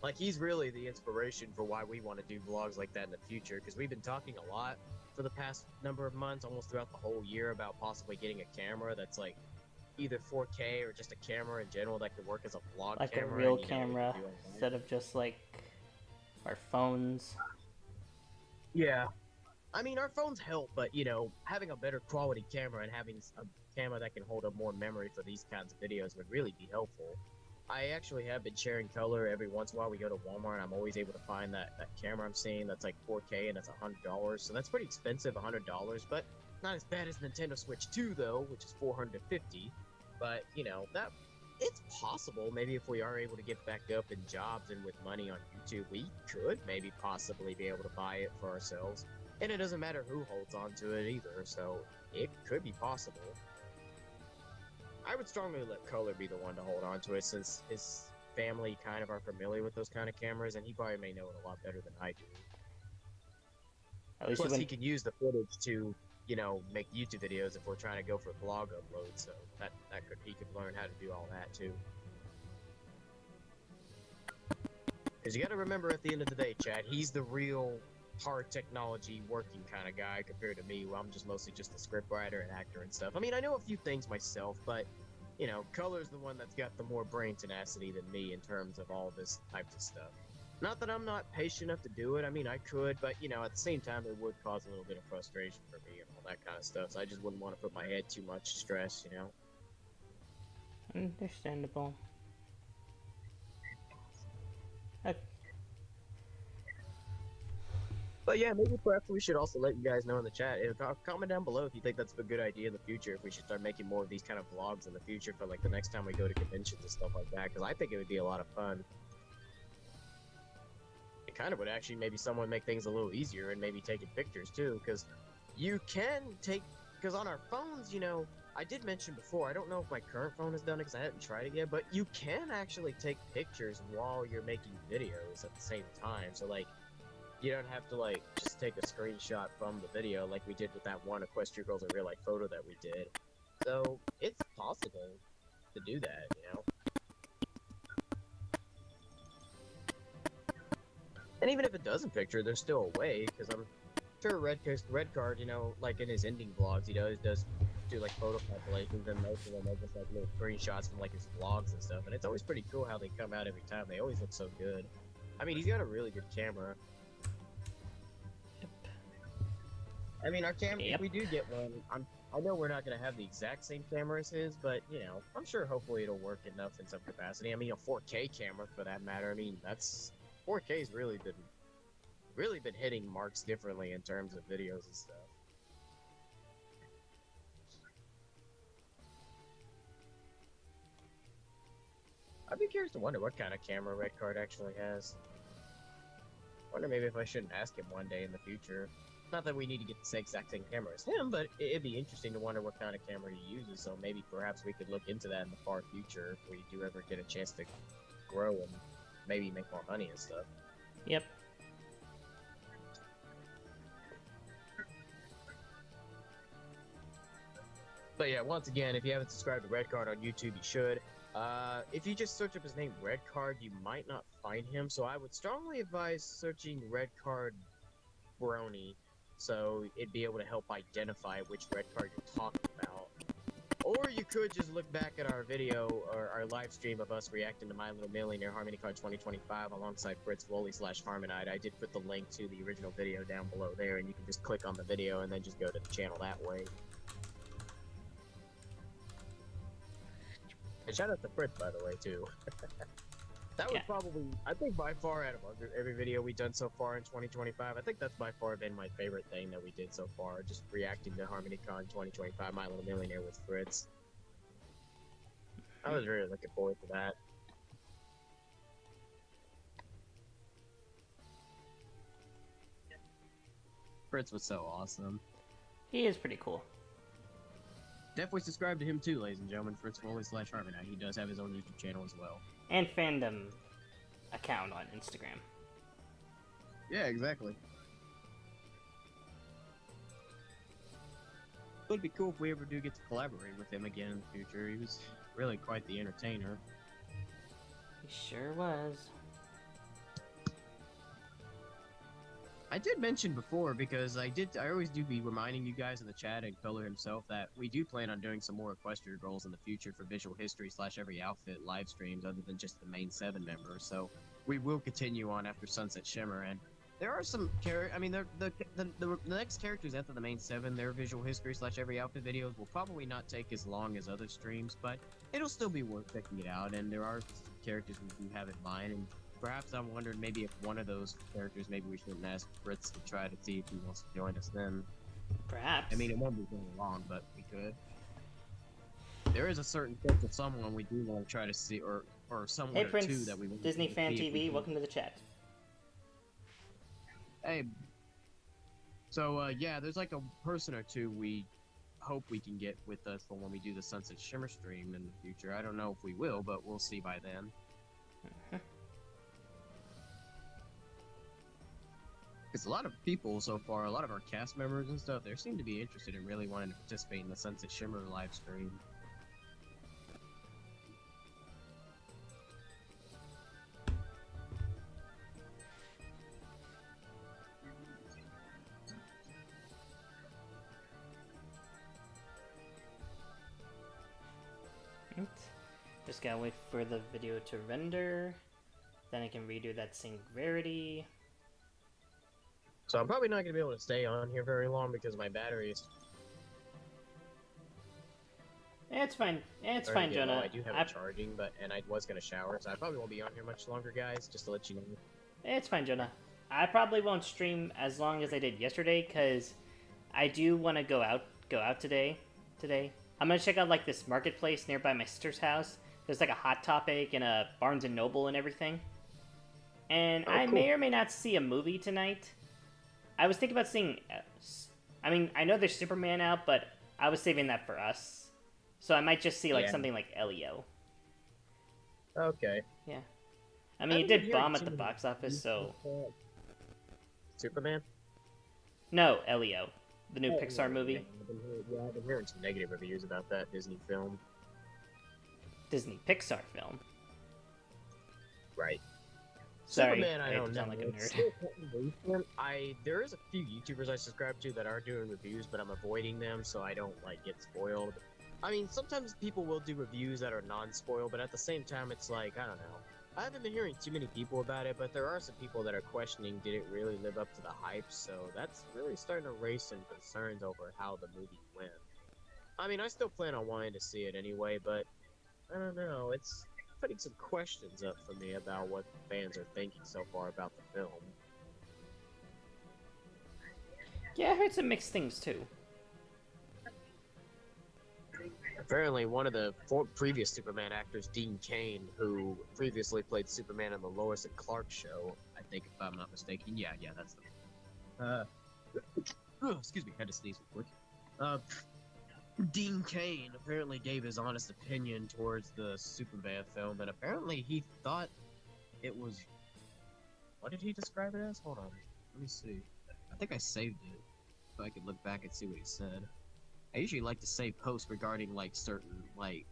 Like, he's really the inspiration for why we want to do vlogs like that in the future, because we've been talking a lot for the past number of months, almost throughout the whole year, about possibly getting a camera that's like either 4K or just a camera in general that could work as a vlog like camera. Like a real camera, instead of just like our phones. Yeah. I mean, our phones help, but you know, having a better quality camera and having a camera that can hold up more memory for these kinds of videos would really be helpful. I actually have been sharing color every once in a while. We go to Walmart and I'm always able to find that camera I'm seeing that's like 4K and that's $100. So that's pretty expensive, $100, but not as bad as Nintendo Switch 2 though, which is $450. But you know, that it's possible. Maybe if we are able to get back up in jobs and with money on YouTube, we could maybe possibly be able to buy it for ourselves. And it doesn't matter who holds on to it either, so it could be possible. I would strongly let Color be the one to hold on to it, since his family kind of are familiar with those kind of cameras, and he probably may know it a lot better than I do. At least plus, he can use the footage to, you know, make YouTube videos if we're trying to go for blog uploads, so he could learn how to do all that too. Because you got to remember, at the end of the day, Chad, he's the real hard technology working kind of guy compared to me, where I'm just mostly just a script writer and actor and stuff. I mean, I know a few things myself, but you know, Color's the one that's got the more brain tenacity than me in terms of all this types of stuff. Not that I'm not patient enough to do it. I mean, I could, but you know, at the same time, it would cause a little bit of frustration for me and all that kind of stuff. So I just wouldn't want to put my head too much stress, you know. Understandable. But yeah, maybe perhaps we should also let you guys know in the chat. Comment down below if you think that's a good idea in the future, if we should start making more of these kind of vlogs in the future for like the next time we go to conventions and stuff like that, because I think it would be a lot of fun. It kind of would actually maybe someone make things a little easier and maybe taking pictures too, because you can take, because on our phones, you know, I did mention before, I don't know if my current phone has done it because I haven't tried it yet, but you can actually take pictures while you're making videos at the same time. So like, you don't have to like just take a screenshot from the video like we did with that one Equestriagirls in real life photo that we did. So it's possible to do that, you know. And even if it doesn't picture, there's still a way, because I'm sure Red Card, you know, like in his ending vlogs, he does do like photo compilations, and most of them are just like little screenshots from like his vlogs and stuff. And it's always pretty cool how they come out every time. They always look so good. I mean, he's got a really good camera. I mean, our camera, if we do get one, I know we're not going to have the exact same camera as his, but, you know, I'm sure hopefully it'll work enough in some capacity. I mean, a 4K camera, for that matter. I mean, 4K's really been hitting marks differently in terms of videos and stuff. I'd be curious to wonder what kind of camera Red Card actually has. Wonder maybe if I shouldn't ask him one day in the future. Not that we need to get the exact same camera as him, but it'd be interesting to wonder what kind of camera he uses, so maybe perhaps we could look into that in the far future if we do ever get a chance to grow and maybe make more money and stuff. Yep. But yeah, once again, if you haven't subscribed to Red Card on YouTube, you should. If you just search up his name, Red Card, you might not find him, so I would strongly advise searching Red Card Brony, so it'd be able to help identify which Red Card you're talking about. Or you could just look back at our video, or our live stream of us reacting to My Little Millionaire Harmony Card 2025 alongside Fritz Woolley /Harmonite. I did put the link to the original video down below there, and you can just click on the video and then just go to the channel that way. And shout out to Fritz, by the way, too. That was probably, I think by far out of every video we've done so far in 2025, I think that's by far been my favorite thing that we did so far, just reacting to HarmonyCon 2025, My Little Millionaire with Fritz. I was really looking forward to that. Fritz was so awesome. He is pretty cool. Definitely subscribe to him too, ladies and gentlemen. Fritz Woolley /Harmonite. He does have his own YouTube channel as well. And fandom account on Instagram. Yeah, exactly. It would be cool if we ever do get to collaborate with him again in the future. He was really quite the entertainer. He sure was. I did mention before, because I always do be reminding you guys in the chat and Color himself that we do plan on doing some more equestriagirls in the future for visual history / every outfit live streams other than just the main 7 members. So we will continue on after Sunset Shimmer, and there are some I mean, the next characters after the main 7, their visual history / every outfit videos will probably not take as long as other streams, but it'll still be worth checking it out. And there are some characters we do have in mind, and perhaps I'm wondering maybe if one of those characters, maybe we shouldn't ask Fritz to try to see if he wants to join us then. Perhaps. I mean, it won't be very long, but we could. There is a certain sense of someone we do want to try to see, or someone Hey or Prince, two that we want Disney to Fan see if we TV, can- welcome to the chat. Hey. So, yeah, there's like a person or two we hope we can get with us for when we do the Sunset Shimmer stream in the future. I don't know if we will, but we'll see by then. Because a lot of people so far, a lot of our cast members and stuff, they seem to be interested in really wanting to participate in the Sunset Shimmer live stream. Just gotta wait for the video to render. Then I can redo that same rarity. So I'm probably not going to be able to stay on here very long because my battery is... It's fine. It's starting fine, to get low. Jonah. I do have it charging, and I was going to shower, so I probably won't be on here much longer, guys, just to let you know. It's fine, Jonah. I probably won't stream as long as I did yesterday, because I do want to go out today. I'm going to check out, like, this marketplace nearby my sister's house. There's, like, a Hot Topic and a Barnes & Noble and everything. And I may or may not see a movie tonight. I was thinking about seeing... I mean, I know there's Superman out, but I was saving that for us. So I might just see, like, something like Elio. Okay. Yeah. I mean, it did bomb at the box office, so... Superman? No, Elio. The new Pixar movie. I've been hearing some negative reviews about that Disney film. Disney Pixar film. Right. Sorry, Superman, I I had don't to know. sound like a It's nerd. still technically recent. There is a few YouTubers I subscribe to that are doing reviews, but I'm avoiding them so I don't like get spoiled. I mean, sometimes people will do reviews that are non-spoil, but at the same time, it's like, I don't know. I haven't been hearing too many people about it, but there are some people that are questioning, did it really live up to the hype? So that's really starting to raise some concerns over how the movie went. I mean, I still plan on wanting to see it anyway, but I don't know. It's putting some questions up for me about what fans are thinking so far about the film. Yeah, I heard some mixed things too. Apparently, one of the previous Superman actors, Dean Cain, who previously played Superman in the Lois and Clark show, I think, if I'm not mistaken. Yeah, that's the. Excuse me, had to sneeze real quick. Dean Cain apparently gave his honest opinion towards the Superman film, and apparently he thought it was. What did he describe it as? Hold on, let me see. I think I saved it, so I could look back and see what he said. I usually like to save posts regarding like certain like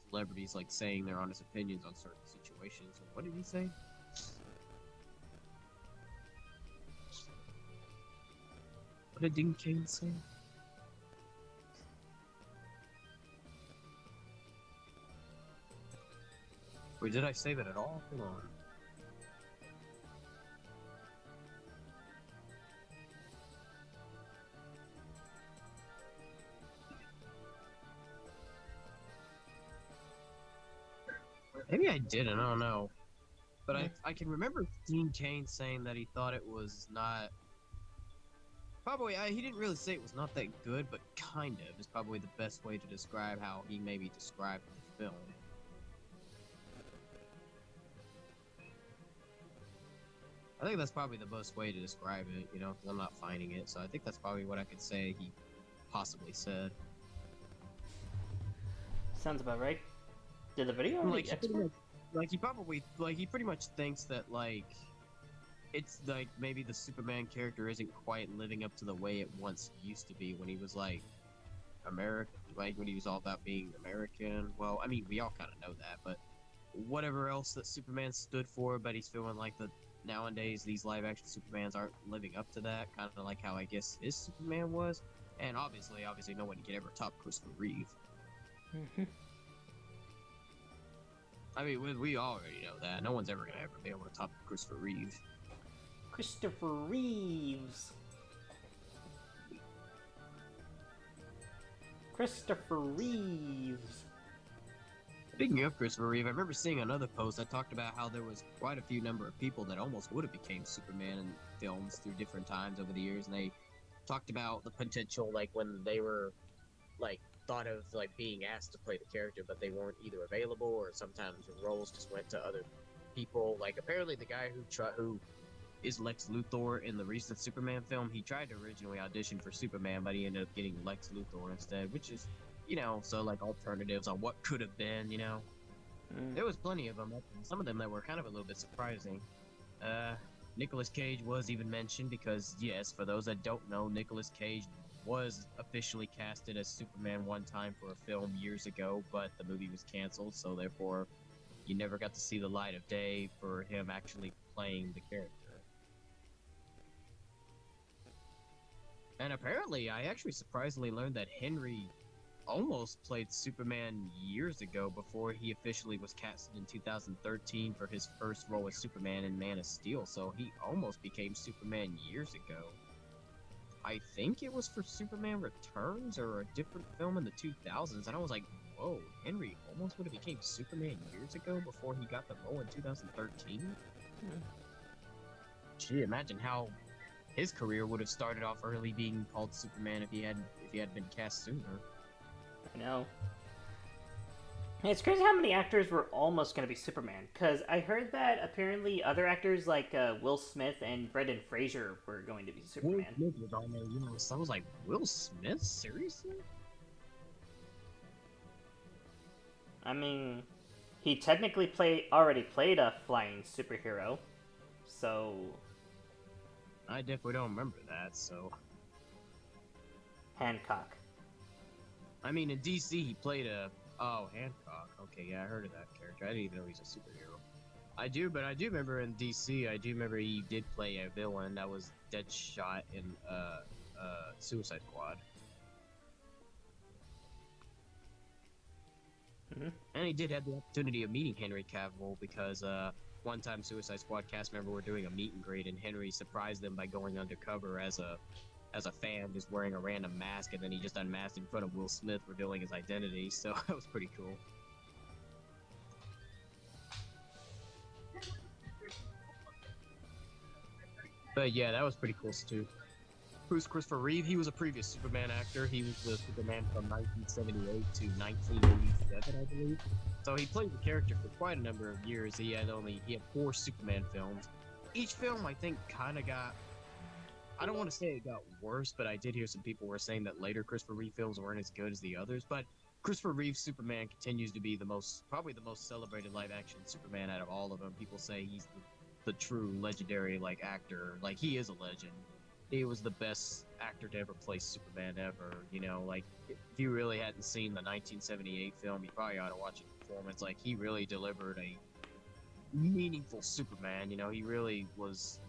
celebrities like saying their honest opinions on certain situations. What did he say? What did Dean Cain say? Or did I save it at all? Hold on. Maybe I didn't, I don't know. But I can remember Dean Cain saying that he thought it was not... Probably, he didn't really say it was not that good, but kind of is probably the best way to describe how he maybe described the film. I think that's probably the best way to describe it, you know, because I'm not finding it, so I think that's probably what I could say he possibly said. Sounds about right. Did the video Like, export? he pretty much thinks that, like, it's like maybe the Superman character isn't quite living up to the way it once used to be when he was like American, like when he was all about being American. Well, I mean, we all kind of know that, but whatever else that Superman stood for, but he's feeling like the nowadays these live action Supermans aren't living up to that, kind of like how I guess his Superman was. And obviously no one can ever top Christopher Reeve. I mean, we already know that. No one's ever be able to top Christopher Reeve. Christopher Reeves. Christopher Reeves. Speaking of Christopher Reeve, I remember seeing another post that talked about how there was quite a few number of people that almost would have became Superman in films through different times over the years, and they talked about the potential, like when they were like thought of like being asked to play the character, but they weren't either available, or sometimes the roles just went to other people. Like apparently the guy who is Lex Luthor in the recent Superman film, he tried to originally audition for Superman, but he ended up getting Lex Luthor instead, which is, you know, so like alternatives on what could have been, you know. There was plenty of them, some of them that were kind of a little bit surprising. Nicolas Cage was even mentioned because, yes, for those that don't know, Nicolas Cage was officially casted as Superman one time for a film years ago, but the movie was canceled, so therefore you never got to see the light of day for him actually playing the character. And apparently, I actually surprisingly learned that Henry almost played Superman years ago before he officially was casted in 2013 for his first role as Superman in Man of Steel, so he almost became Superman years ago. I think it was for Superman Returns or a different film in the 2000s, and I was like, whoa, Henry almost would have became Superman years ago before he got the role in 2013? Gee, imagine how his career would have started off early being called Superman if he had been cast sooner. I know. It's crazy how many actors were almost going to be Superman, because I heard that apparently other actors like Will Smith and Brendan Fraser were going to be Superman. Will Smith was on there, you know, so I was like, Will Smith? Seriously? I mean, he technically already played a flying superhero, so... I definitely don't remember that, so... Hancock. I mean, in DC, he played a... Oh, Hancock. Okay, yeah, I heard of that character. I didn't even know he's a superhero. I do, but I do remember in DC, I do remember he did play a villain that was Deadshot in Suicide Squad. Mhm. And he did have the opportunity of meeting Henry Cavill because one time Suicide Squad cast member were doing a meet and greet, and Henry surprised them by going undercover as a fan, just wearing a random mask, and then he just unmasked in front of Will Smith, revealing his identity. So that was pretty cool. But yeah, that was pretty cool too. Who's Christopher Reeve? He was a previous Superman actor. He was the Superman from 1978 to 1987, I believe. So he played the character for quite a number of years. He had 4 Superman films. Each film, I think, kind of got. I don't want to say it got worse, but I did hear some people were saying that later Christopher Reeve films weren't as good as the others. But Christopher Reeve's Superman continues to be probably the most celebrated live-action Superman out of all of them. People say he's the true legendary actor. Like, he is a legend. He was the best actor to ever play Superman ever. You know, if you really hadn't seen the 1978 film, you probably ought to watch his performance. Like, he really delivered a meaningful Superman. You know, he really was.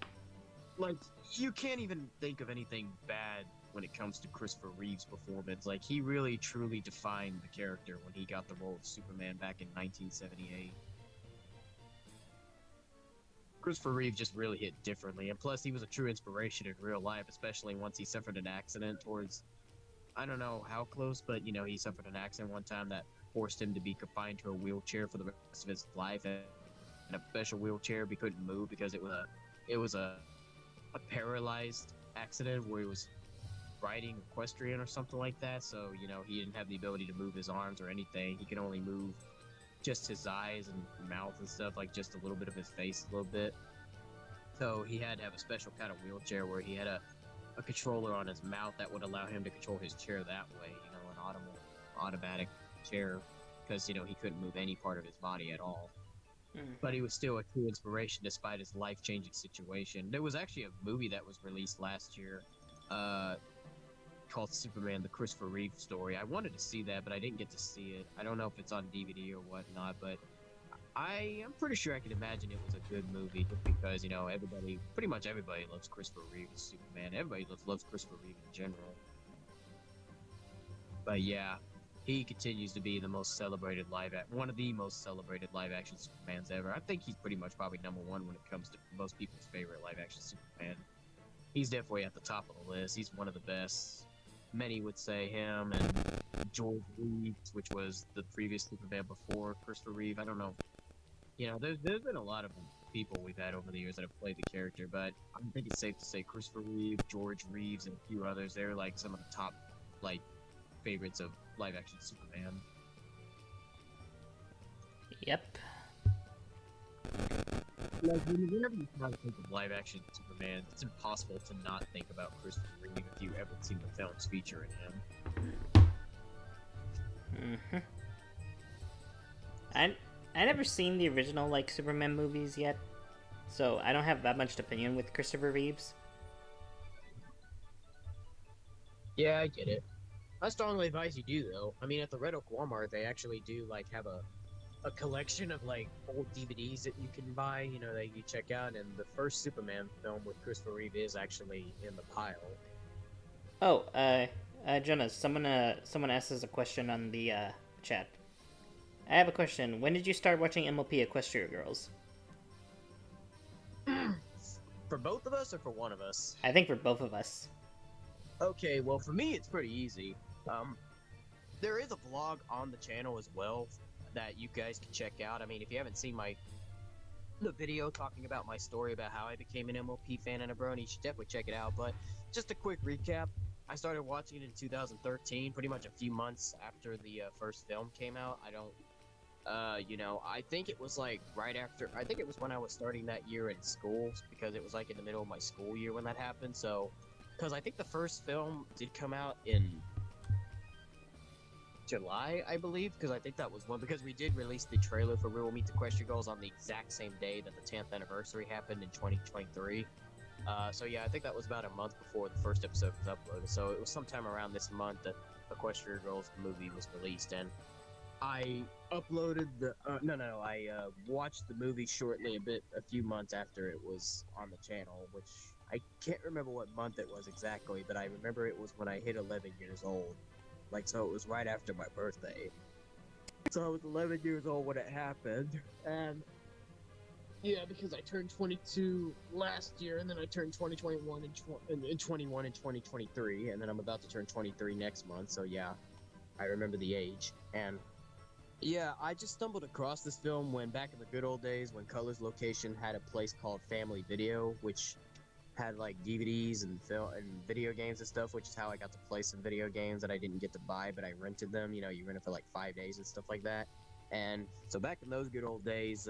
Like, you can't even think of anything bad when it comes to Christopher Reeve's performance. Like, he really, truly defined the character when he got the role of Superman back in 1978. Christopher Reeve just really hit differently, and plus he was a true inspiration in real life, especially once he suffered an accident towards, I don't know how close, but you know, he suffered an accident one time that forced him to be confined to a wheelchair for the rest of his life, and a special wheelchair, but he couldn't move because it was a paralyzed accident where he was riding equestrian or something like that. So you know, he didn't have the ability to move his arms or anything. He could only move just his eyes and mouth and stuff, like just a little bit of his face a little bit. So he had to have a special kind of wheelchair where he had a controller on his mouth that would allow him to control his chair that way, you know, an automatic chair, because, you know, he couldn't move any part of his body at all. But he was still a true inspiration despite his life-changing situation. There was actually a movie that was released last year called Superman, the Christopher Reeve story. I wanted to see that, but I didn't get to see it. I don't know if it's on DVD or whatnot, but I'm pretty sure I can imagine it was a good movie just because, you know, pretty much everybody loves Christopher Reeve as Superman. Everybody loves Christopher Reeve in general. But yeah, he continues to be the most celebrated one of the most celebrated live-action Supermans ever. I think he's pretty much probably #1 when it comes to most people's favorite live-action Superman. He's definitely at the top of the list. He's one of the best. Many would say him and George Reeves, which was the previous Superman before Christopher Reeve. I don't know. You know, there's been a lot of people we've had over the years that have played the character, but I think it's safe to say Christopher Reeve, George Reeves, and a few others, they're like some of the top favorites of live-action Superman. Yep. Whenever you try to think of live-action Superman, it's impossible to not think about Christopher Reeve if you've ever seen the films featuring him. I never seen the original Superman movies yet, so I don't have that much opinion with Christopher Reeves. Yeah, I get it. I strongly advise you do, though. I mean, at the Red Oak Walmart, they actually do have a collection of old DVDs that you can buy, you know, that you check out, and the first Superman film with Christopher Reeve is actually in the pile. Oh, Jonas, someone asked us a question on the chat. I have a question. When did you start watching mlpequestriagirls? For both of us or for one of us? I think for both of us. Okay, well, for me, it's pretty easy. There is a vlog on the channel as well that you guys can check out. I mean, if you haven't seen the video talking about my story about how I became an MLP fan and a brony, you should definitely check it out. But just a quick recap, I started watching it in 2013, pretty much a few months after the first film came out. You know, I think it was right after, I think it was when I was starting that year in school, because it was in the middle of my school year when that happened. So, because I think the first film did come out in July, I believe, because I think that was because we did release the trailer for Real World Meetsequestriagirls on the exact same day that the 10th anniversary happened in 2023. So yeah, I think that was about a month before the first episode was uploaded. So it was sometime around this month that Equestriagirls movie was released, and I uploaded the no, I watched the movie shortly a few months after it was on the channel, which I can't remember what month it was exactly, but I remember it was when I hit 11 years old. Like, so it was right after my birthday. So I was 11 years old when it happened, and yeah, because I turned 22 last year, and then I turned 2021 and 21 in 2023, and then I'm about to turn 23 next month. So yeah, I remember the age. And yeah, I just stumbled across this film when back in the good old days when Colors Location had a place called Family Video, which had like DVDs and film and video games and stuff, which is how I got to play some video games that I didn't get to buy, but I rented them. You know, you rent it for like 5 days and stuff like that. And so back in those good old days,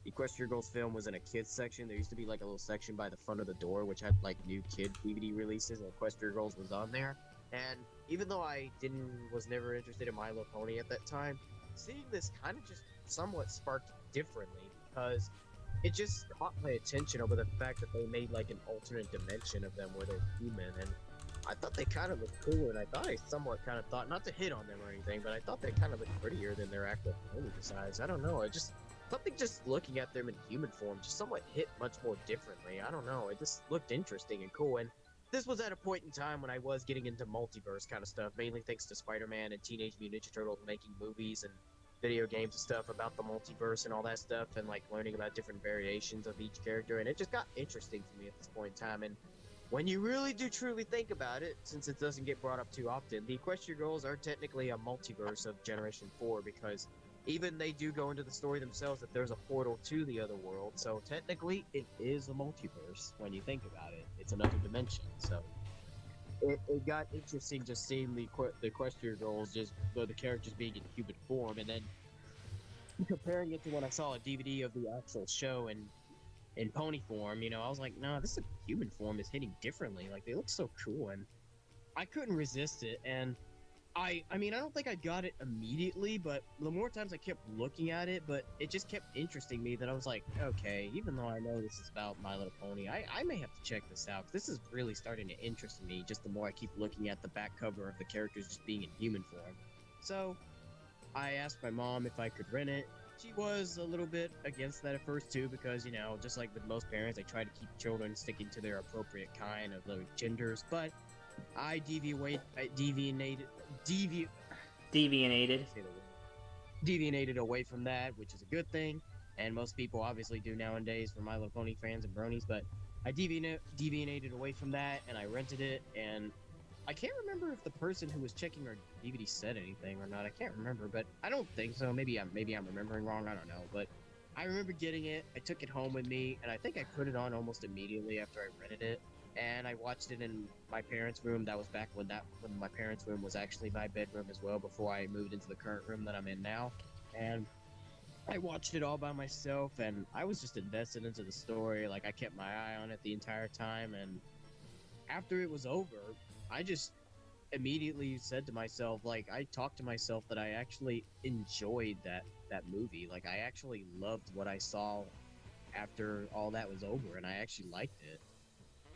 Equestriagirls film was in a kids section. There used to be like a little section by the front of the door, which had like new kid DVD releases, and Equestriagirls was on there. And even though I was never interested in My Little Pony at that time, seeing this kind of just somewhat sparked differently because it just caught my attention over the fact that they made like an alternate dimension of them where they're human, and I thought they kind of looked cool, and I thought I somewhat kind of thought, not to hit on them or anything, but I thought they kind of looked prettier than their actual pony size. I don't know, I just something just looking at them in human form just somewhat hit much more differently. I don't know, it just looked interesting and cool, and this was at a point in time when I was getting into multiverse kind of stuff, mainly thanks to Spider-Man and Teenage Mutant Ninja Turtles making movies and video games and stuff about the multiverse and all that stuff, and like learning about different variations of each character, and it just got interesting for me at this point in time. And when you really do truly think about it, since it doesn't get brought up too often, the Equestriagirls are technically a multiverse of Generation 4, because even they do go into the story themselves that there's a portal to the other world, so technically it is a multiverse when you think about it. It's another dimension, so it got interesting just seeing the Equestriagirls, just the characters being in human form, and then comparing it to when I saw a DVD of the actual show in pony form. You know, I was like, no, this human form is hitting differently. Like, they look so cool, and I couldn't resist it. And I mean, I don't think I got it immediately, but the more times I kept looking at it, but it just kept interesting me that I was like, okay, even though I know this is about My Little Pony, I may have to check this out, 'cause this is really starting to interest me just the more I keep looking at the back cover of the characters just being in human form. So I asked my mom if I could rent it. She was a little bit against that at first too, because, you know, just like with most parents, they try to keep children sticking to their appropriate kind of like genders, but I deviated away from that, which is a good thing, and most people obviously do nowadays for My Little Pony fans and bronies, but I deviated away from that, and I rented it, and I can't remember if the person who was checking our DVD said anything or not. I can't remember, but I don't think so. Maybe I'm remembering wrong. I don't know, but I remember getting it. I took it home with me, and I think I put it on almost immediately after I rented it. And I watched it in my parents' room. That was back when my parents' room was actually my bedroom as well, before I moved into the current room that I'm in now. And I watched it all by myself, and I was just invested into the story. Like, I kept my eye on it the entire time, and after it was over, I just immediately said to myself, like, I talked to myself that I actually enjoyed that movie. Like, I actually loved what I saw after all that was over, and I actually liked it.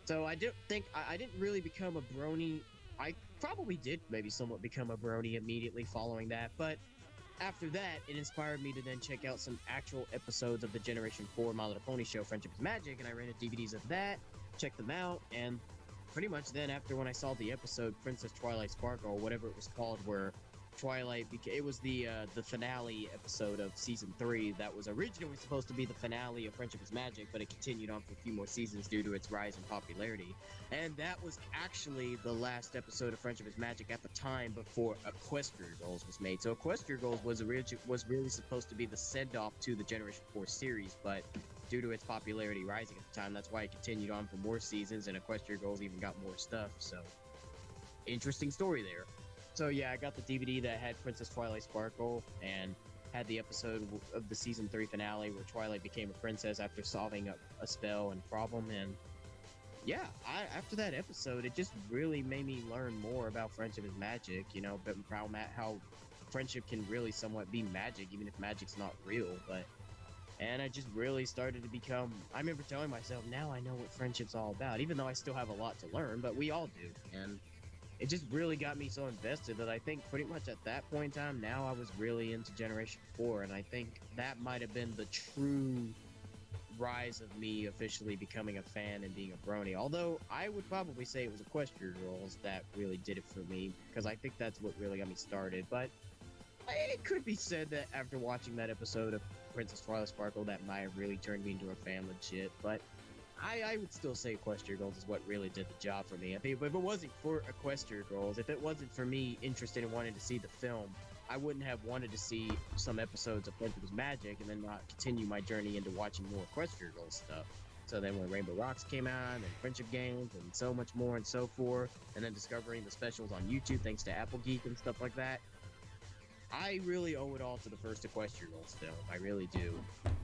So I didn't really become a brony. I probably did maybe somewhat become a brony immediately following that, but after that, it inspired me to then check out some actual episodes of the Generation 4 My Little Pony show, Friendship is Magic, and I rented DVDs of that, checked them out, and pretty much then after when I saw the episode Princess Twilight Sparkle, or whatever it was called, where Twilight it was the finale episode of season 3 that was originally supposed to be the finale of Friendship is Magic, but it continued on for a few more seasons due to its rise in popularity. And that was actually the last episode of Friendship is Magic at the time before Equestriagirls was made. So Equestriagirls was really supposed to be the send-off to the Generation 4 series, but due to its popularity rising at the time, that's why it continued on for more seasons, and Equestriagirls even got more stuff. So interesting story there. So yeah, I got the DVD that had Princess Twilight Sparkle and had the episode of the season 3 finale where Twilight became a princess after solving a spell and problem. And yeah, after that episode, it just really made me learn more about Friendship is Magic, you know, but how friendship can really somewhat be magic, even if magic's not real. And I just really started to become, I remember telling myself, now I know what friendship's all about, even though I still have a lot to learn, but we all do. And it just really got me so invested that I think pretty much at that point in time, now I was really into Generation 4, and I think that might have been the true rise of me officially becoming a fan and being a brony. Although I would probably say it was Equestriagirls that really did it for me, because I think that's what really got me started. But it could be said that after watching that episode of Princess Twilightsparkle, that might have really turned me into a fan legit. But I would still say Equestriagirls is what really did the job for me. I think if it wasn't for Equestriagirls, if it wasn't for me interested in wanting to see the film, I wouldn't have wanted to see some episodes of Fsbts Magic and then not continue my journey into watching more Equestriagirls stuff. So then when Rainbow Rocks came out, and Friendship Games, and so much more and so forth, and then discovering the specials on YouTube thanks to Apple Geek and stuff like that, I really owe it all to the first Equestriagirls film. I really do.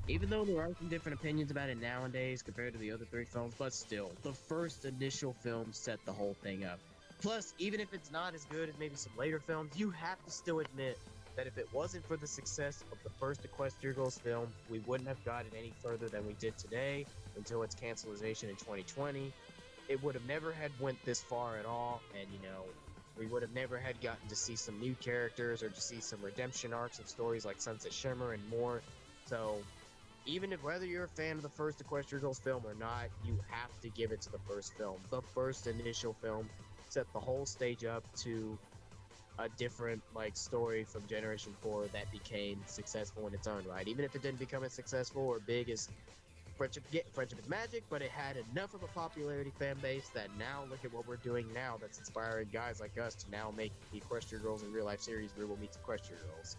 Even though there are some different opinions about it nowadays compared to the other 3 films, but still, the first initial film set the whole thing up. Plus, even if it's not as good as maybe some later films, you have to still admit that if it wasn't for the success of the first Equestriagirls film, we wouldn't have gotten any further than we did today until its cancellation in 2020. It would have never had went this far at all, and we would have never had gotten to see some new characters or to see some redemption arcs of stories like Sunset Shimmer and more. So, even if whether you're a fan of the first Equestriagirls film or not, you have to give it to the first film. The first initial film set the whole stage up to a different story from Generation 4 that became successful in its own right. Even if it didn't become as successful or big as Friendship is Magic, but it had enough of a popularity fan base that now look at what we're doing now that's inspiring guys like us to now make the Equestriagirls in real life series Real World Meets Equestriagirls.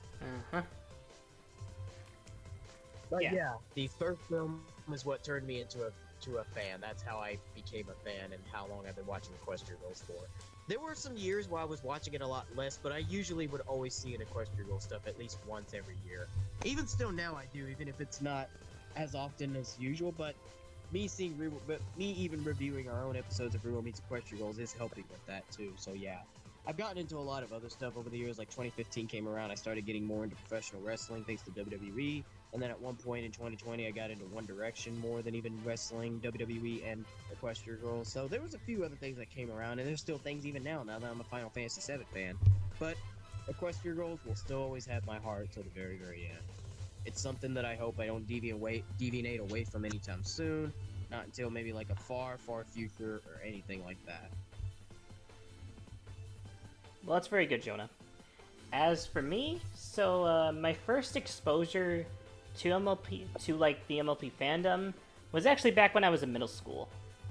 But yeah, the first film is what turned me into a fan. That's how I became a fan and how long I've been watching Equestriagirls for. There were some years where I was watching it a lot less, but I usually would always see an Equestriagirls stuff at least once every year. Even still now I do, even if it's not as often as usual, but me even reviewing our own episodes of Real World Meets Equestriagirls is helping with that too. So yeah, I've gotten into a lot of other stuff over the years. Like 2015 came around, I started getting more into professional wrestling thanks to WWE, and then at one point in 2020 I got into One Direction more than even wrestling, WWE and Equestriagirls. So there was a few other things that came around, and there's still things even now that I'm a Final Fantasy VII fan. But Equestriagirls will still always have my heart till the very, very end. It's something that I hope I don't deviate away from anytime soon. Not until maybe like a far, far future or anything like that. Well, that's very good, Jonah. As for me, so my first exposure to the MLP fandom was actually back when I was in middle school.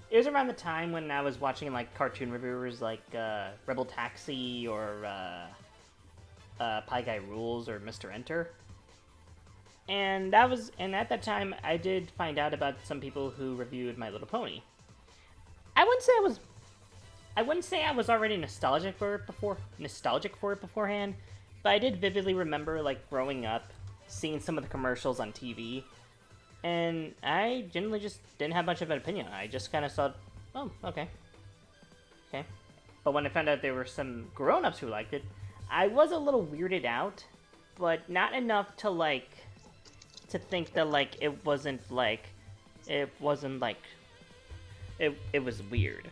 It was around the time when I was watching cartoon reviewers like Rebel Taxi or Pie Guy Rules or Mr. Enter. And at that time, I did find out about some people who reviewed My Little Pony. I wouldn't say I was already nostalgic for it beforehand, but I did vividly remember growing up, seeing some of the commercials on TV, and I generally just didn't have much of an opinion. I just kind of thought, oh, okay. But when I found out there were some grown-ups who liked it, I was a little weirded out, but not enough to to think that it was weird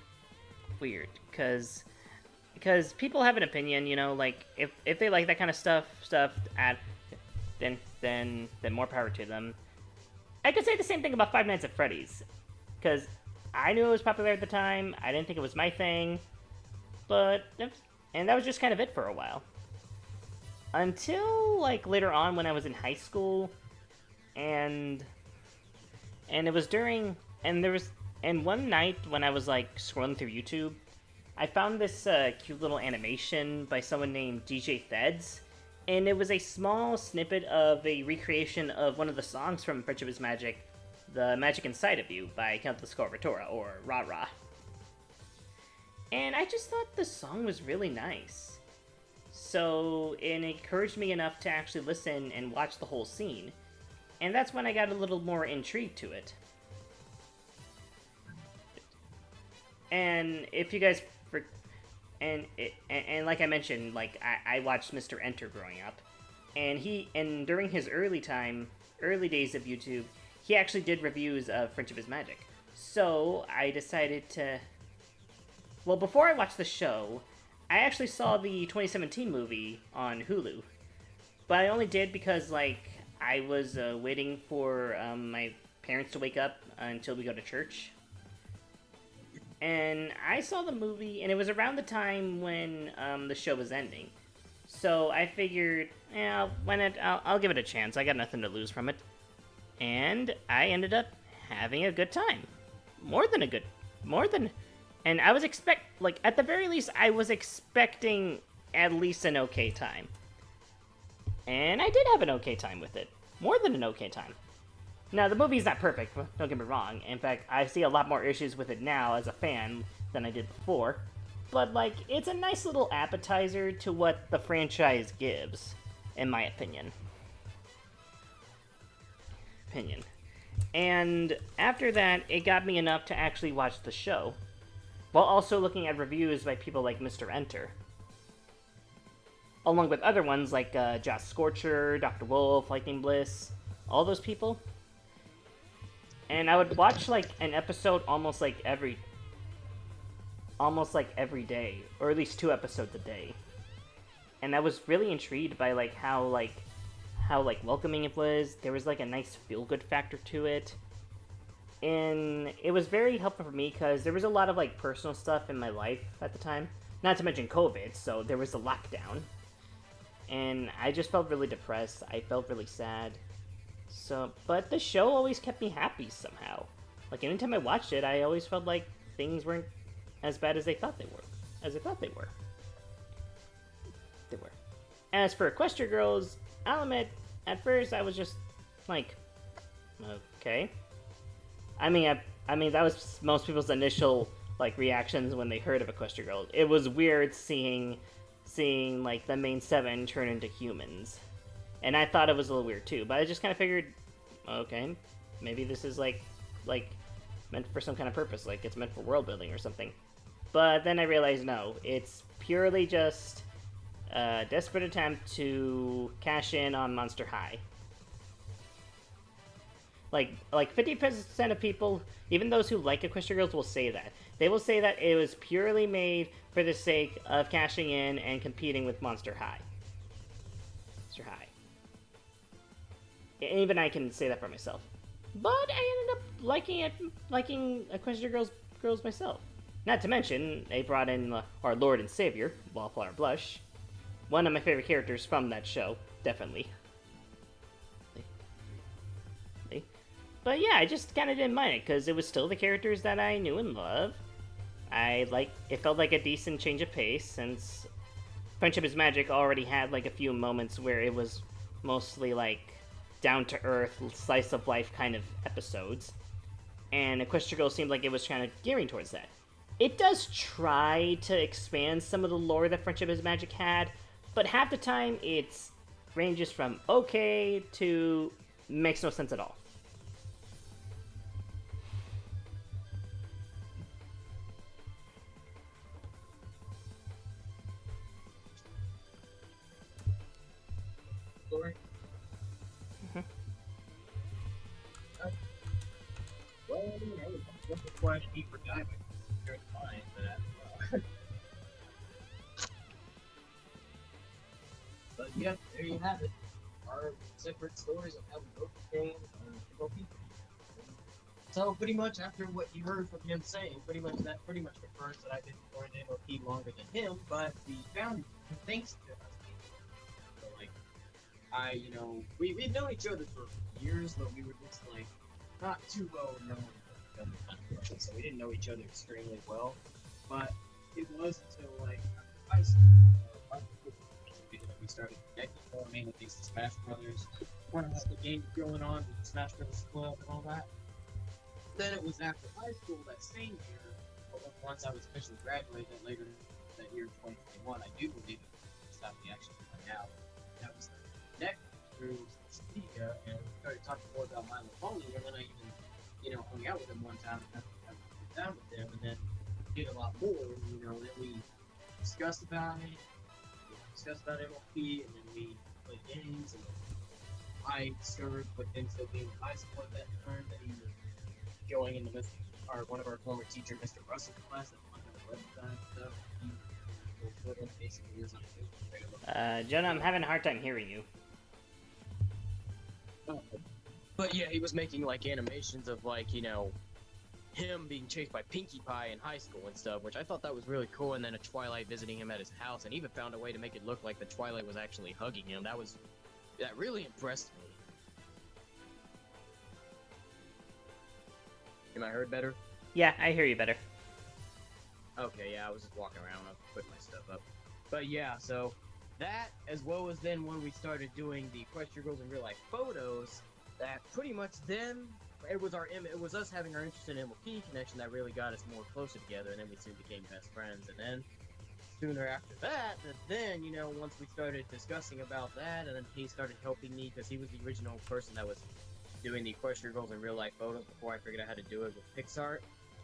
because people have an opinion, if they like that kind of stuff then more power to them. I could say the same thing about Five Nights at Freddy's, because I knew it was popular at the time. I didn't think it was my thing, and that was just kind of it for a while, until later on when I was in high school. And it was and one night when I was scrolling through YouTube, I found this cute little animation by someone named DJ Feds, and it was a small snippet of a recreation of one of the songs from Friendship is Magic, The Magic Inside of You by Count the Scorvatora, or Rah Rah. And I just thought the song was really nice. So it encouraged me enough to actually listen and watch the whole scene. And that's when I got a little more intrigued to it. And if you guys, and like I mentioned, I watched Mr. Enter growing up, and during his early days of YouTube, he actually did reviews of Friendship is Magic. So I decided to, before I watched the show, I actually saw the 2017 movie on Hulu, but I only did because like I was waiting for my parents to wake up until we go to church. And I saw the movie, and it was around the time when the show was ending. So I figured, yeah, I'll give it a chance. I got nothing to lose from it. And I ended up having a good time. And I was at the very least, I was expecting at least an okay time. And I did have an okay time with it. More than an okay time. Now, the movie's not perfect, don't get me wrong. In fact, I see a lot more issues with it now as a fan than I did before. But, like, it's a nice little appetizer to what the franchise gives, in my opinion. And after that, it got me enough to actually watch the show, while also looking at reviews by people like Mr. Enter. Along with other ones like Josh Scorcher, Dr. Wolf, Lightning Bliss, all those people. And I would watch like an episode almost like every day, or at least 2 episodes a day. And I was really intrigued by how welcoming it was. There was like a nice feel-good factor to it. And it was very helpful for me because there was a lot of like personal stuff in my life at the time. Not to mention COVID, so there was a lockdown. And I just felt really depressed. I felt really sad. But the show always kept me happy somehow. Like, anytime I watched it, I always felt like things weren't as bad as they thought they were. As for Equestriagirls, I'll admit, at first I was just like, okay. I mean, that was most people's initial like reactions when they heard of Equestriagirls. It was weird seeing like the main 7 turn into humans. And I thought it was a little weird too, but I just kind of figured, okay, maybe this is like meant for some kind of purpose, like it's meant for world building or something. But then I realized no, it's purely just a desperate attempt to cash in on Monster High. Like 50% of people, even those who like Equestriagirls, will say that. They will say that it was purely made for the sake of cashing in and competing with Monster High. And even I can say that for myself. But I ended up liking Equestriagirls myself. Not to mention, they brought in our Lord and Savior, Wallflower Blush. One of my favorite characters from that show, definitely. But yeah, I just kind of didn't mind it, because it was still the characters that I knew and loved. It felt like a decent change of pace, since Friendship is Magic already had like a few moments where it was mostly like down-to-earth, slice-of-life kind of episodes. And Equestriagirls seemed like it was kind of gearing towards that. It does try to expand some of the lore that Friendship is Magic had, but half the time it ranges from okay to makes no sense at all. Story? Well, I mean, I was looking for a deeper dive. You're fine, but yeah, there you have it. Our separate stories of how we both became both people. So pretty much after what you heard from him saying, pretty much confirms that I've been going to MLP longer than him, but we found thanks to us. So like, we've known each other for years, but we were just like not too well known for each other, so we didn't know each other extremely well. But it was until like high school, we started connecting more, mainly thanks to Smash Brothers. One of the games going on with the Smash Brothers Club and all that. Then it was after high school that same year, once I was officially graduated later that year, 2021, I do believe it stopped the action coming out. That was connected through social media and started talking more about mylittlepony, and then I even, hung out with him one time and had a good time with him, and then did a lot more, and, then we discussed about it, MLP, and then we played games, and I discovered what him still being in high school at that time, that he was going into one of our former teacher, Mr. Russell's class, at one of the website stuff. Jonah, I'm having a hard time hearing you. But yeah, he was making like animations of like, you know, him being chased by Pinkie Pie in high school and stuff, which I thought that was really cool, and then a Twilight visiting him at his house, and even found a way to make it look like the Twilight was actually hugging him. That really impressed me. Am I heard better? Yeah, I hear you better. Okay, yeah, I was just walking around, I was putting my stuff up. But yeah, so that, as well as then when we started doing the Equestriagirls in real life photos, that pretty much then, it was us having our interest in MLP connection that really got us more closer together, and then we soon became best friends, and then sooner after that, then, you know, once we started discussing about that, and then he started helping me, because he was the original person that was doing the Equestriagirls in real life photos before I figured out how to do it with PixArt.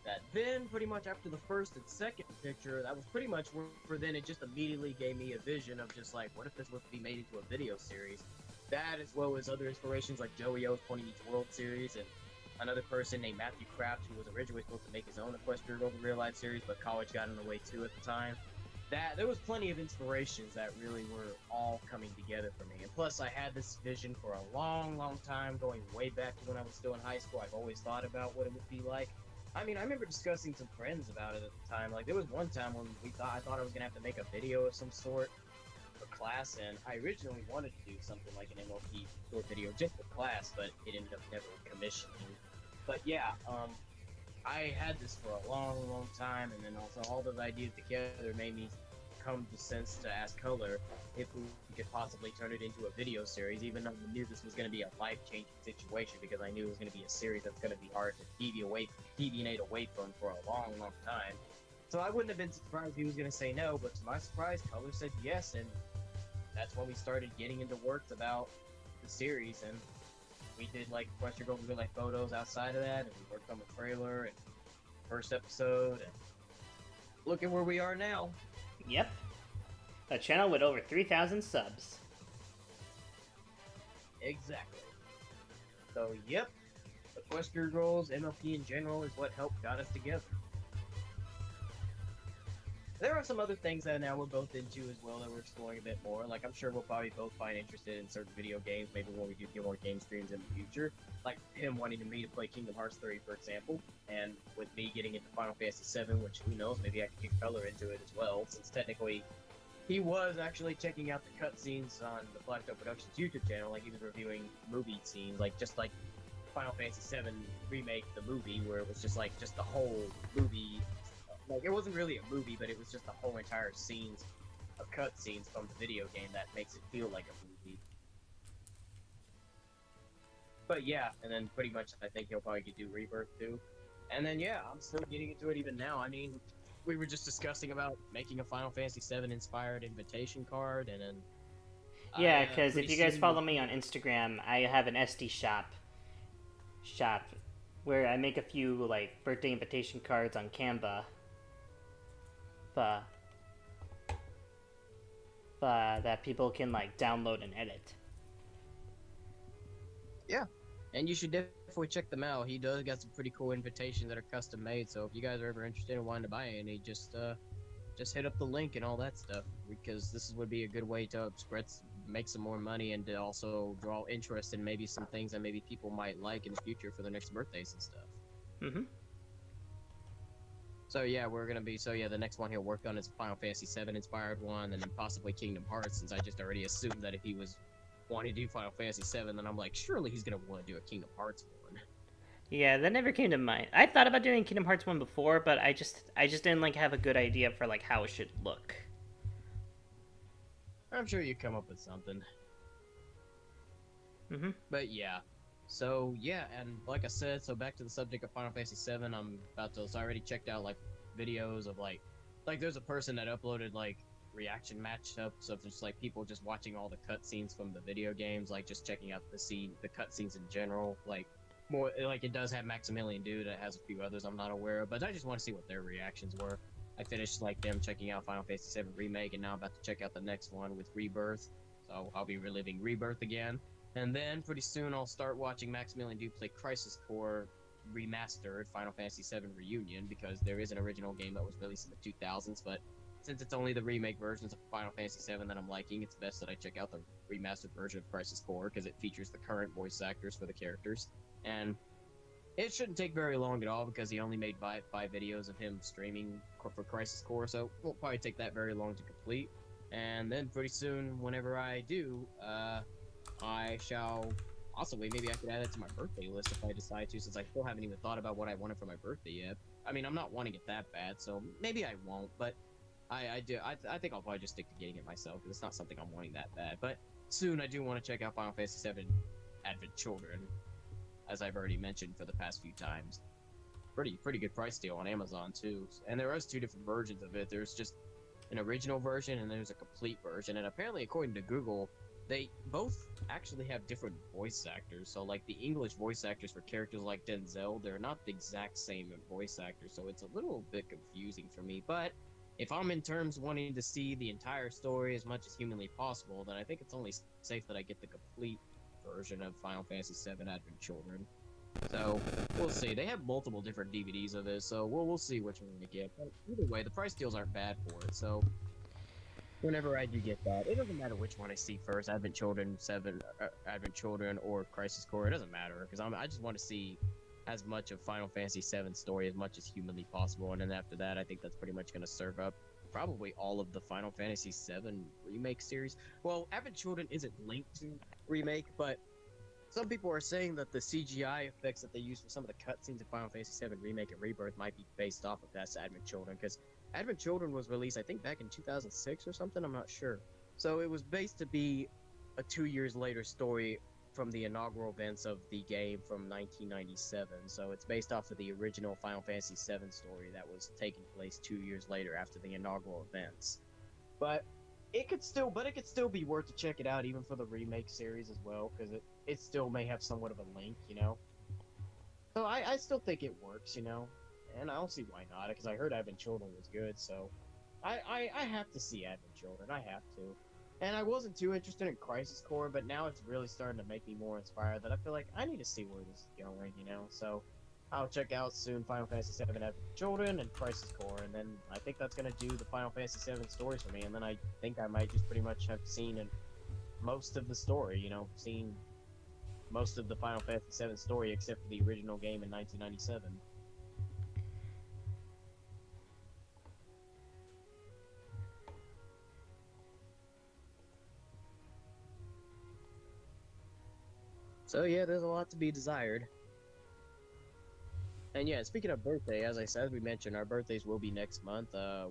That then, pretty much after the first and second picture, that was pretty much where then it just immediately gave me a vision of just like, what if this was to be made into a video series? That, as well as other inspirations like Joey O's Pony Meets World series, and another person named Matthew Kraft, who was originally supposed to make his own Equestriagirls in real life series, but college got in the way too at the time. That there was plenty of inspirations that really were all coming together for me. And plus, I had this vision for a long, long time, going way back to when I was still in high school. I've always thought about what it would be like. I mean, I remember discussing some friends about it at the time. Like, there was one time when I thought I was gonna have to make a video of some sort for class, and I originally wanted to do something like an MLP short video just for class, but it ended up never commissioning. But yeah, I had this for a long, long time, and then also all those ideas together made me come to sense to ask Color if we could possibly turn it into a video series, even though we knew this was going to be a life-changing situation, because I knew it was going to be a series that's going to be hard to deviate away from for a long, long time. So I wouldn't have been surprised if he was going to say no, but to my surprise, Color said yes, and that's when we started getting into works about the series, and we did like Equestriagirls real life photos outside of that, and we worked on the trailer and first episode, and look at where we are now. Yep. A channel with over 3,000 subs. Exactly. So, yep. Equestriagirls, MLP in general, is what helped got us together. There are some other things that now we're both into as well that we're exploring a bit more. Like, I'm sure we'll probably both find interested in certain video games, maybe when we do get more game streams in the future. Like him wanting me to play Kingdom Hearts 3, for example, and with me getting into Final Fantasy 7, which who knows, maybe I can get Color into it as well, since technically he was actually checking out the cutscenes on the Blacktail Productions YouTube channel, like he was reviewing movie scenes, like just like Final Fantasy 7 Remake, the movie, where it was just like just the whole movie. Like, it wasn't really a movie, but it was just the whole entire scenes of cutscenes from the video game that makes it feel like a movie. But yeah, and then pretty much I think he'll probably do Rebirth too. And then yeah, I'm still getting into it even now. I mean, we were just discussing about making a Final Fantasy 7 inspired invitation card, and then yeah, because if you guys follow me on Instagram, I have an SD shop where I make a few like birthday invitation cards on Canva. That people can like download and edit. Yeah, and you should definitely check them out. He does got some pretty cool invitations that are custom made. So if you guys are ever interested in wanting to buy any, just hit up the link and all that stuff, because this would be a good way to make some more money and to also draw interest in maybe some things that maybe people might like in the future for their next birthdays and stuff. Mm-hmm. So yeah, the next one he'll work on is Final Fantasy 7 inspired one, and then possibly Kingdom Hearts, since I just already assumed that if he was wanting to do Final Fantasy 7, then I'm like, surely he's gonna want to do a Kingdom Hearts one. Yeah, that never came to mind. I thought about doing Kingdom Hearts 1 before, but I just didn't like have a good idea for like how it should look. I'm sure you come up with something. Mm-hmm. But yeah. So yeah, and like I said, so back to the subject of Final Fantasy 7, so I already checked out like videos of like there's a person that uploaded like reaction matchups of just like people just watching all the cutscenes from the video games, like just checking out the cutscenes in general, like more like it does have Maximilian Dude, it has a few others I'm not aware of, but I just want to see what their reactions were. I finished like them checking out Final Fantasy 7 Remake, and now I'm about to check out the next one with Rebirth, so I'll be reliving Rebirth again. And then pretty soon I'll start watching Maximilian Dude play Crisis Core Remastered Final Fantasy VII Reunion, because there is an original game that was released in the 2000s, but since it's only the remake versions of Final Fantasy VII that I'm liking, it's best that I check out the remastered version of Crisis Core because it features the current voice actors for the characters. And it shouldn't take very long at all because he only made five videos of him streaming for Crisis Core, so it won't probably take that very long to complete. And then pretty soon, whenever I do, I shall possibly, maybe I could add it to my birthday list if I decide to, since I still haven't even thought about what I wanted for my birthday yet. I mean, I'm not wanting it that bad, so maybe I won't, but I think I'll probably just stick to getting it myself, because it's not something I'm wanting that bad. But soon I do want to check out Final Fantasy VII Advent Children, as I've already mentioned for the past few times. Pretty good price deal on Amazon too. And there is two different versions of it. There's just an original version and there's a complete version. And apparently, according to Google, they both actually have different voice actors. So like the English voice actors for characters like Denzel, they're not the exact same voice actors. So it's a little bit confusing for me. But if I'm in terms wanting to see the entire story as much as humanly possible, then I think it's only safe that I get the complete version of Final Fantasy VII Advent Children. So we'll see. They have multiple different DVDs of this, so we'll see which one we get. But either way, the price deals aren't bad for it. So whenever I do get that, it doesn't matter which one I see first, Advent Children 7, Advent Children, or Crisis Core. It doesn't matter because I just want to see as much of Final Fantasy VII story as much as humanly possible, and then after that, I think that's pretty much going to serve up probably all of the Final Fantasy VII remake series. Well, Advent Children isn't linked to remake, but some people are saying that the CGI effects that they use for some of the cutscenes in Final Fantasy VII Remake and Rebirth might be based off of that Advent Children, because Advent Children was released, I think, back in 2006 or something, I'm not sure. So it was based to be a 2 years later story from the inaugural events of the game from 1997. So it's based off of the original Final Fantasy VII story that was taking place 2 years later after the inaugural events. But it could still be worth to check it out even for the remake series as well, because it still may have somewhat of a link, you know. So I still think it works, you know, and I don't see why not, because I heard Advent Children was good, so I have to see Advent Children, I have to. And I wasn't too interested in Crisis Core, but now it's really starting to make me more inspired that I feel like I need to see where this is going, you know, so I'll check out soon Final Fantasy VII Advent Children and Crisis Core, and then I think that's going to do the Final Fantasy VII stories for me, and then I think I might just pretty much have seen most of the story, you know, seen most of the Final Fantasy VII story except for the original game in 1997. So yeah, there's a lot to be desired. And yeah, speaking of birthday, as we mentioned, our birthdays will be next month.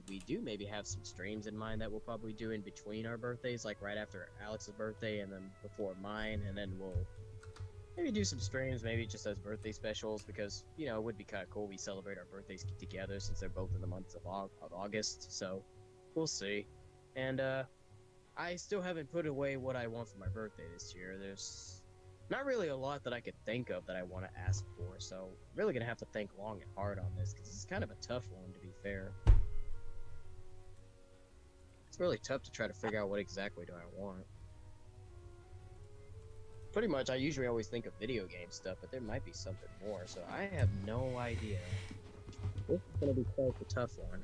We do maybe have some streams in mind that we'll probably do in between our birthdays, like right after Alex's birthday and then before mine, and then we'll maybe do some streams, maybe just as birthday specials, because, you know, it would be kind of cool we celebrate our birthdays together since they're both in the months of August, so we'll see. And I still haven't put away what I want for my birthday this year. There's not really a lot that I could think of that I want to ask for, so I'm really going to have to think long and hard on this, because it's kind of a tough one, to be fair. It's really tough to try to figure out what exactly do I want. Pretty much, I usually always think of video game stuff, but there might be something more, so I have no idea. This is going to be quite a tough one.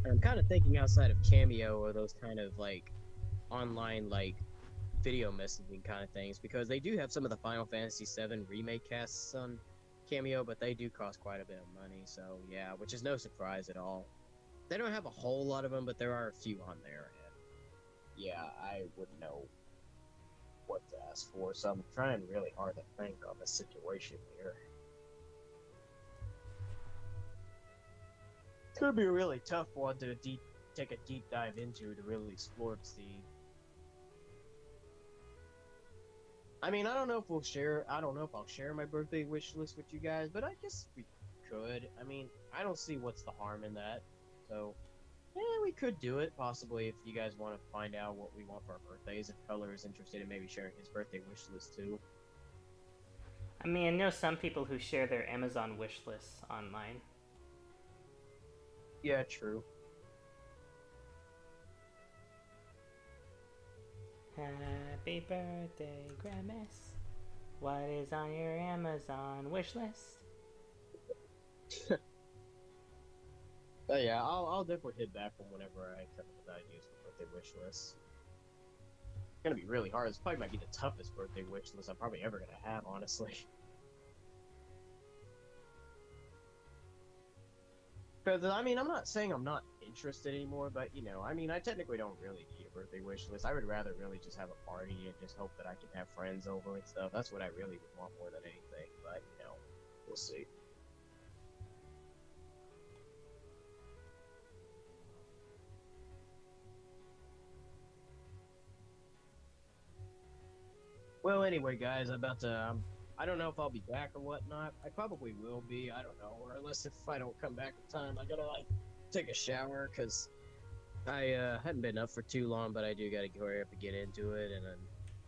I'm kind of thinking outside of Cameo or those kind of, like, online, like, video messaging kind of things, because they do have some of the Final Fantasy VII remake casts on Cameo, but they do cost quite a bit of money, so yeah, which is no surprise at all. They don't have a whole lot of them, but there are a few on there, and yeah, I wouldn't know what to ask for, so I'm trying really hard to think on the situation here. It's gonna be a really tough one to take a deep dive into, to really explore to see. I mean, I don't know if I'll share my birthday wish list with you guys, but I guess we could. I mean, I don't see what's the harm in that. So, yeah, we could do it, possibly, if you guys want to find out what we want for our birthdays, if Color is interested in maybe sharing his birthday wish list too. I mean, I know some people who share their Amazon wish lists online. Yeah, true. Happy birthday, Grimace. What is on your Amazon wish list? Yeah, I'll definitely hit back from whenever I come up with ideas for birthday wish lists. It's gonna be really hard. This probably might be the toughest birthday wish list I'm probably ever gonna have, honestly. Because, I mean, I'm not saying I'm not interested anymore, but, you know, I mean, I technically don't really need a birthday wish list. I would rather really just have a party and just hope that I can have friends over and stuff. That's what I really would want more than anything, but, you know, we'll see. Well, anyway, guys, I'm about to, I don't know if I'll be back or whatnot. I probably will be, I don't know, or unless if I don't come back in time, I gotta, like, take a shower, because I hadn't been up for too long, but I do gotta hurry up and get into it, and then,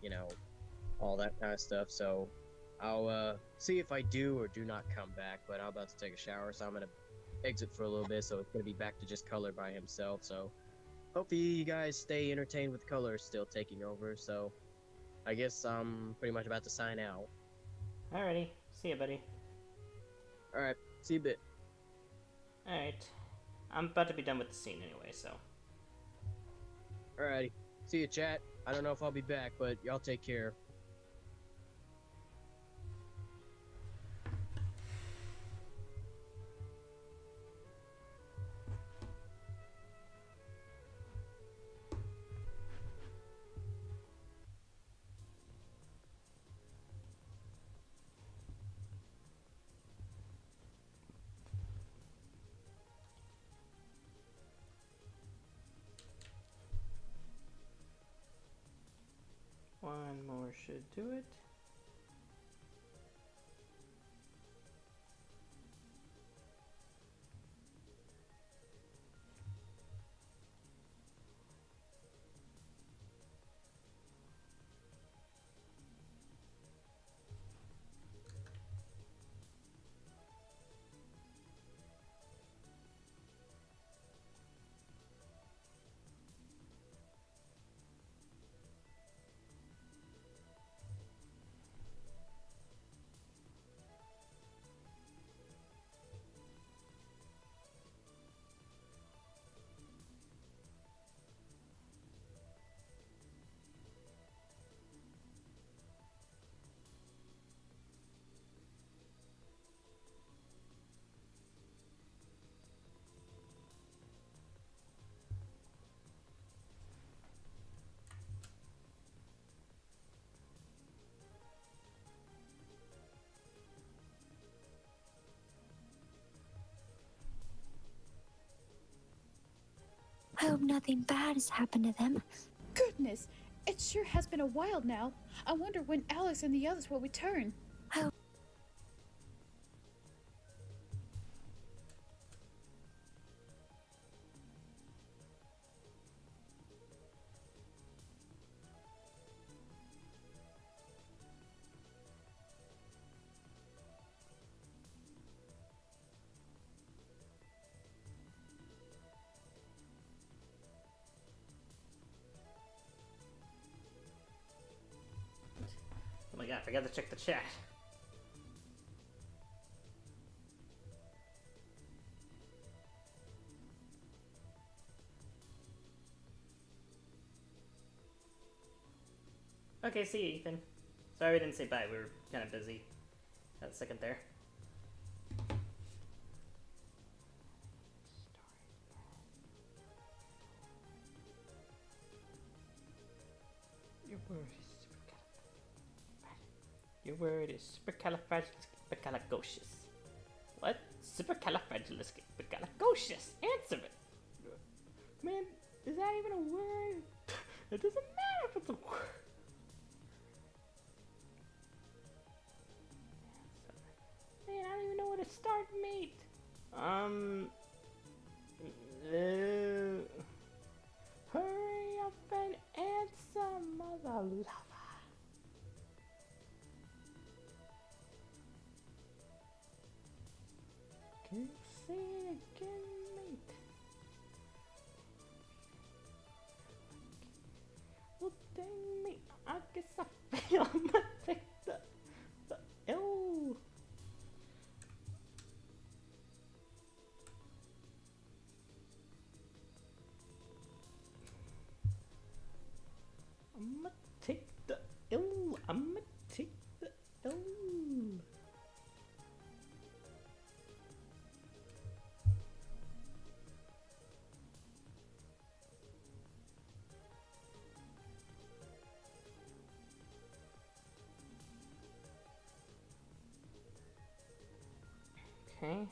you know, all that kind of stuff. So I'll see if I do or do not come back. But I'm about to take a shower, so I'm gonna exit for a little bit. So it's gonna be back to just Color by himself. So hopefully you guys stay entertained with Color still taking over. So I guess I'm pretty much about to sign out. Alrighty, see ya, buddy. All right, see you a bit. Alright. I'm about to be done with the scene anyway, so. Alrighty, see you, chat. I don't know if I'll be back, but y'all take care. One more should do it. I hope nothing bad has happened to them. Goodness, it sure has been a while now. I wonder when Alex and the others will return. Oh my god, I forgot to check the chat. Okay, see you, Ethan. Sorry we didn't say bye, we were kind of busy. Had a second there. Your word is supercalifragilisticexpialidocious. What? Supercalifragilisticexpialidocious. Answer it. Man, is that even a word? It doesn't matter if it's a word. Man, I don't even know where to start, mate. Hurry up and answer, mother lover. Can you say it again, mate? Well, dang me, I guess I feel I'm gonna take the L. Okay.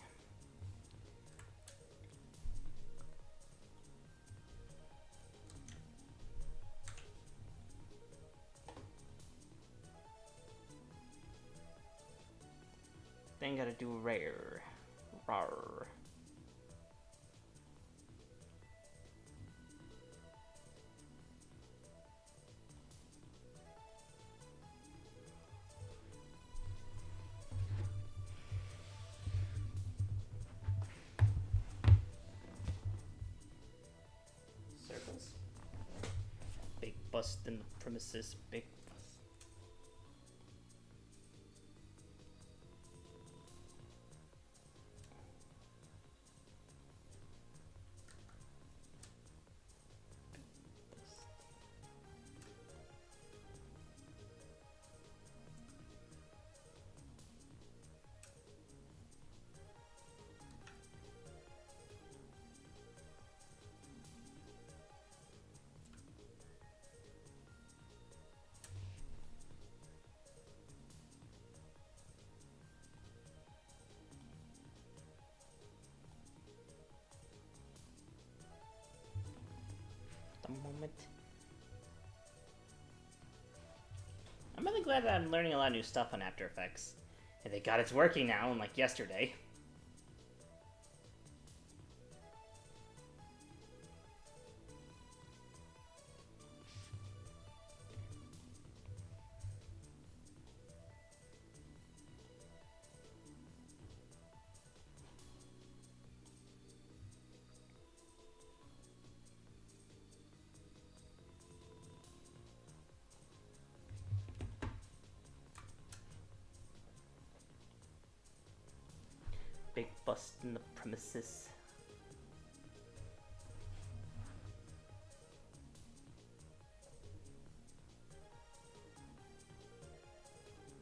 Then gotta do rare. Rar. Circles. Big bust in the premises. Big bust. Moment. I'm really glad that I'm learning a lot of new stuff on After Effects. And thank God it's working now, unlike yesterday. Big bust in the premises.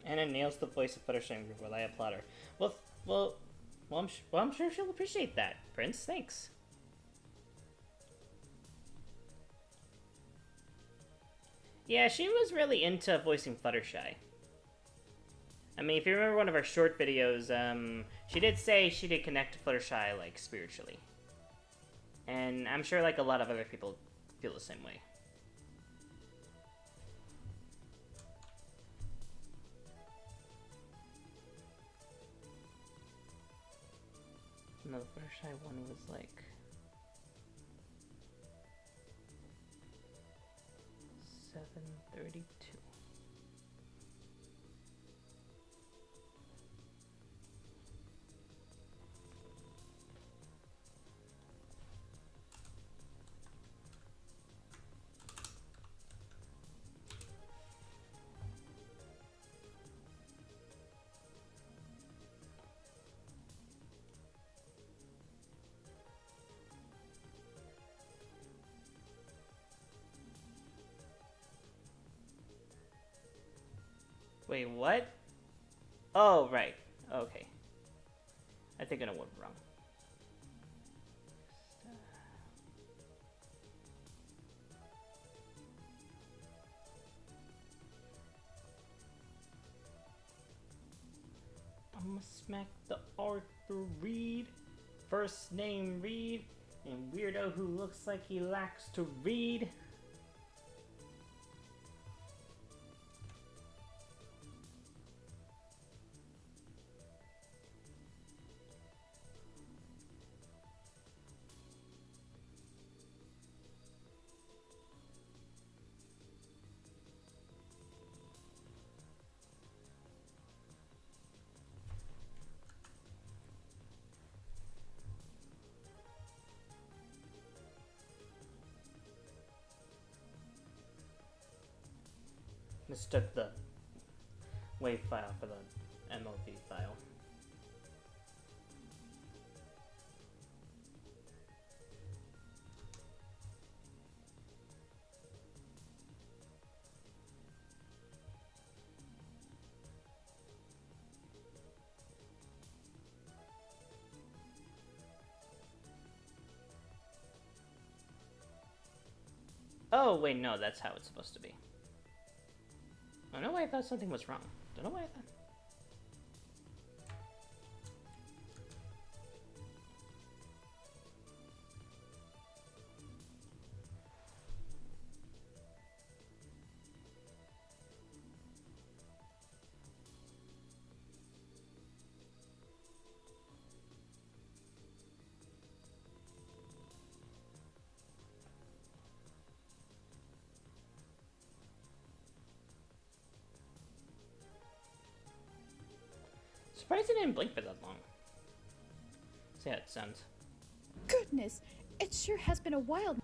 Anna nails the voice of Fluttershy before I applaud her. I'm sure she'll appreciate that, Prince. Thanks. Yeah, she was really into voicing Fluttershy. I mean, if you remember one of our short videos, she did say she did connect to Fluttershy, like, spiritually. And I'm sure, like, a lot of other people feel the same way. No, the Fluttershy one was, like... 7:32. Wait, what? Oh, right. Okay. I think I know what wrong. I'ma smack the Arthur Reed. First name Reed. And weirdo who looks like he likes to read. Mistook the WAV file for the MLP file. Oh, wait, no, that's how it's supposed to be. I don't know why I thought something was wrong. Don't know why I thought. surprised it didn't blink for that long. See how it sounds. Goodness, it sure has been a while.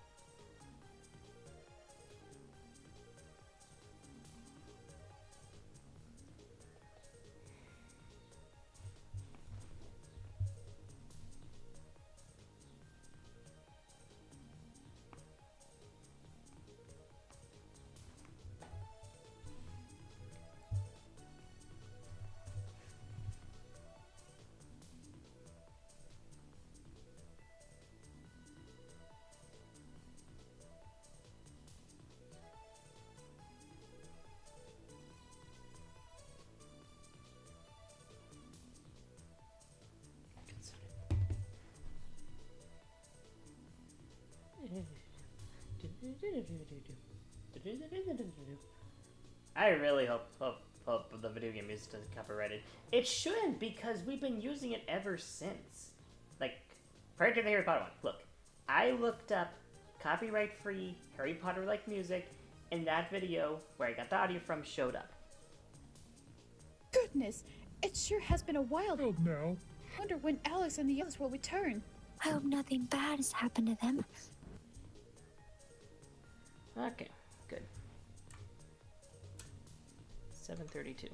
I really hope the video game music doesn't get copyrighted. It shouldn't, because we've been using it ever since. Like, prior to the Harry Potter one. Look, I looked up copyright-free Harry Potter-like music, and that video where I got the audio from showed up. Goodness, it sure has been a while. Oh no. Wonder when Alex and the others will return. I hope nothing bad has happened to them. Okay, good. 7:32.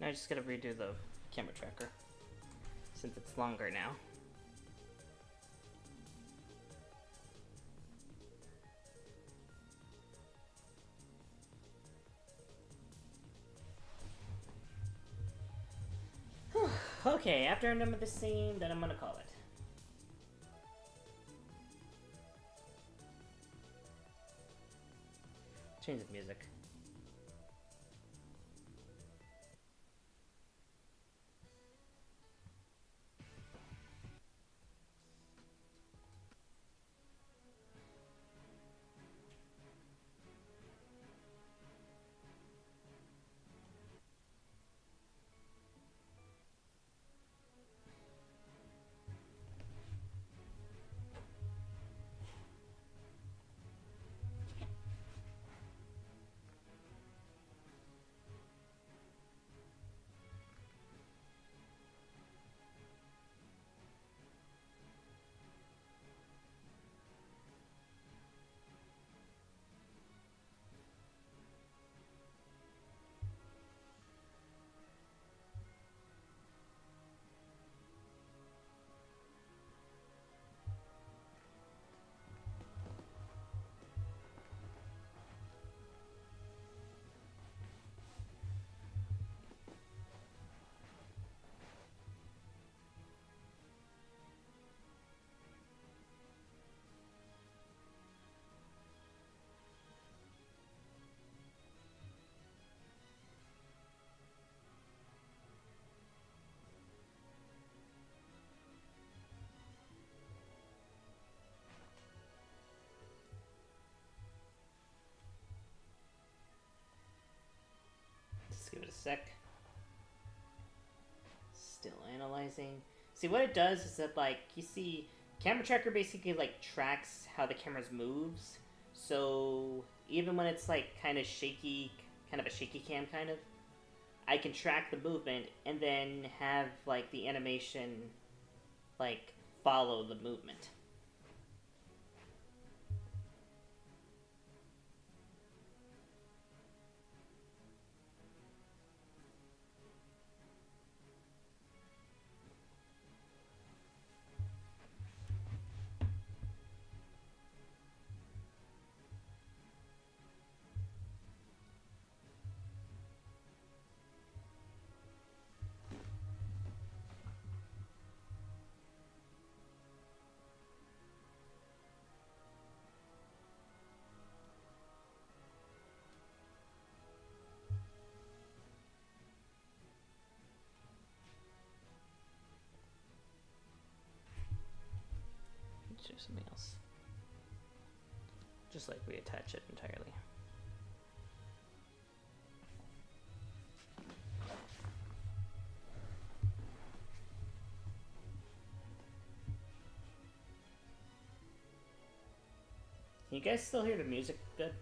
Now I just gotta redo the camera tracker, since it's longer now. Okay, after I'm done with this scene, then I'm gonna call it. Change the music. Just give it a sec. Still analyzing. See, what it does is that, like, you see, camera tracker basically, like, tracks how the camera moves. So, even when it's, like, kind of shaky, kind of a shaky cam, kind of, I can track the movement and then have, like, the animation, like, follow the movement. to something else. Just like reattach it entirely. Can you guys still hear the music good?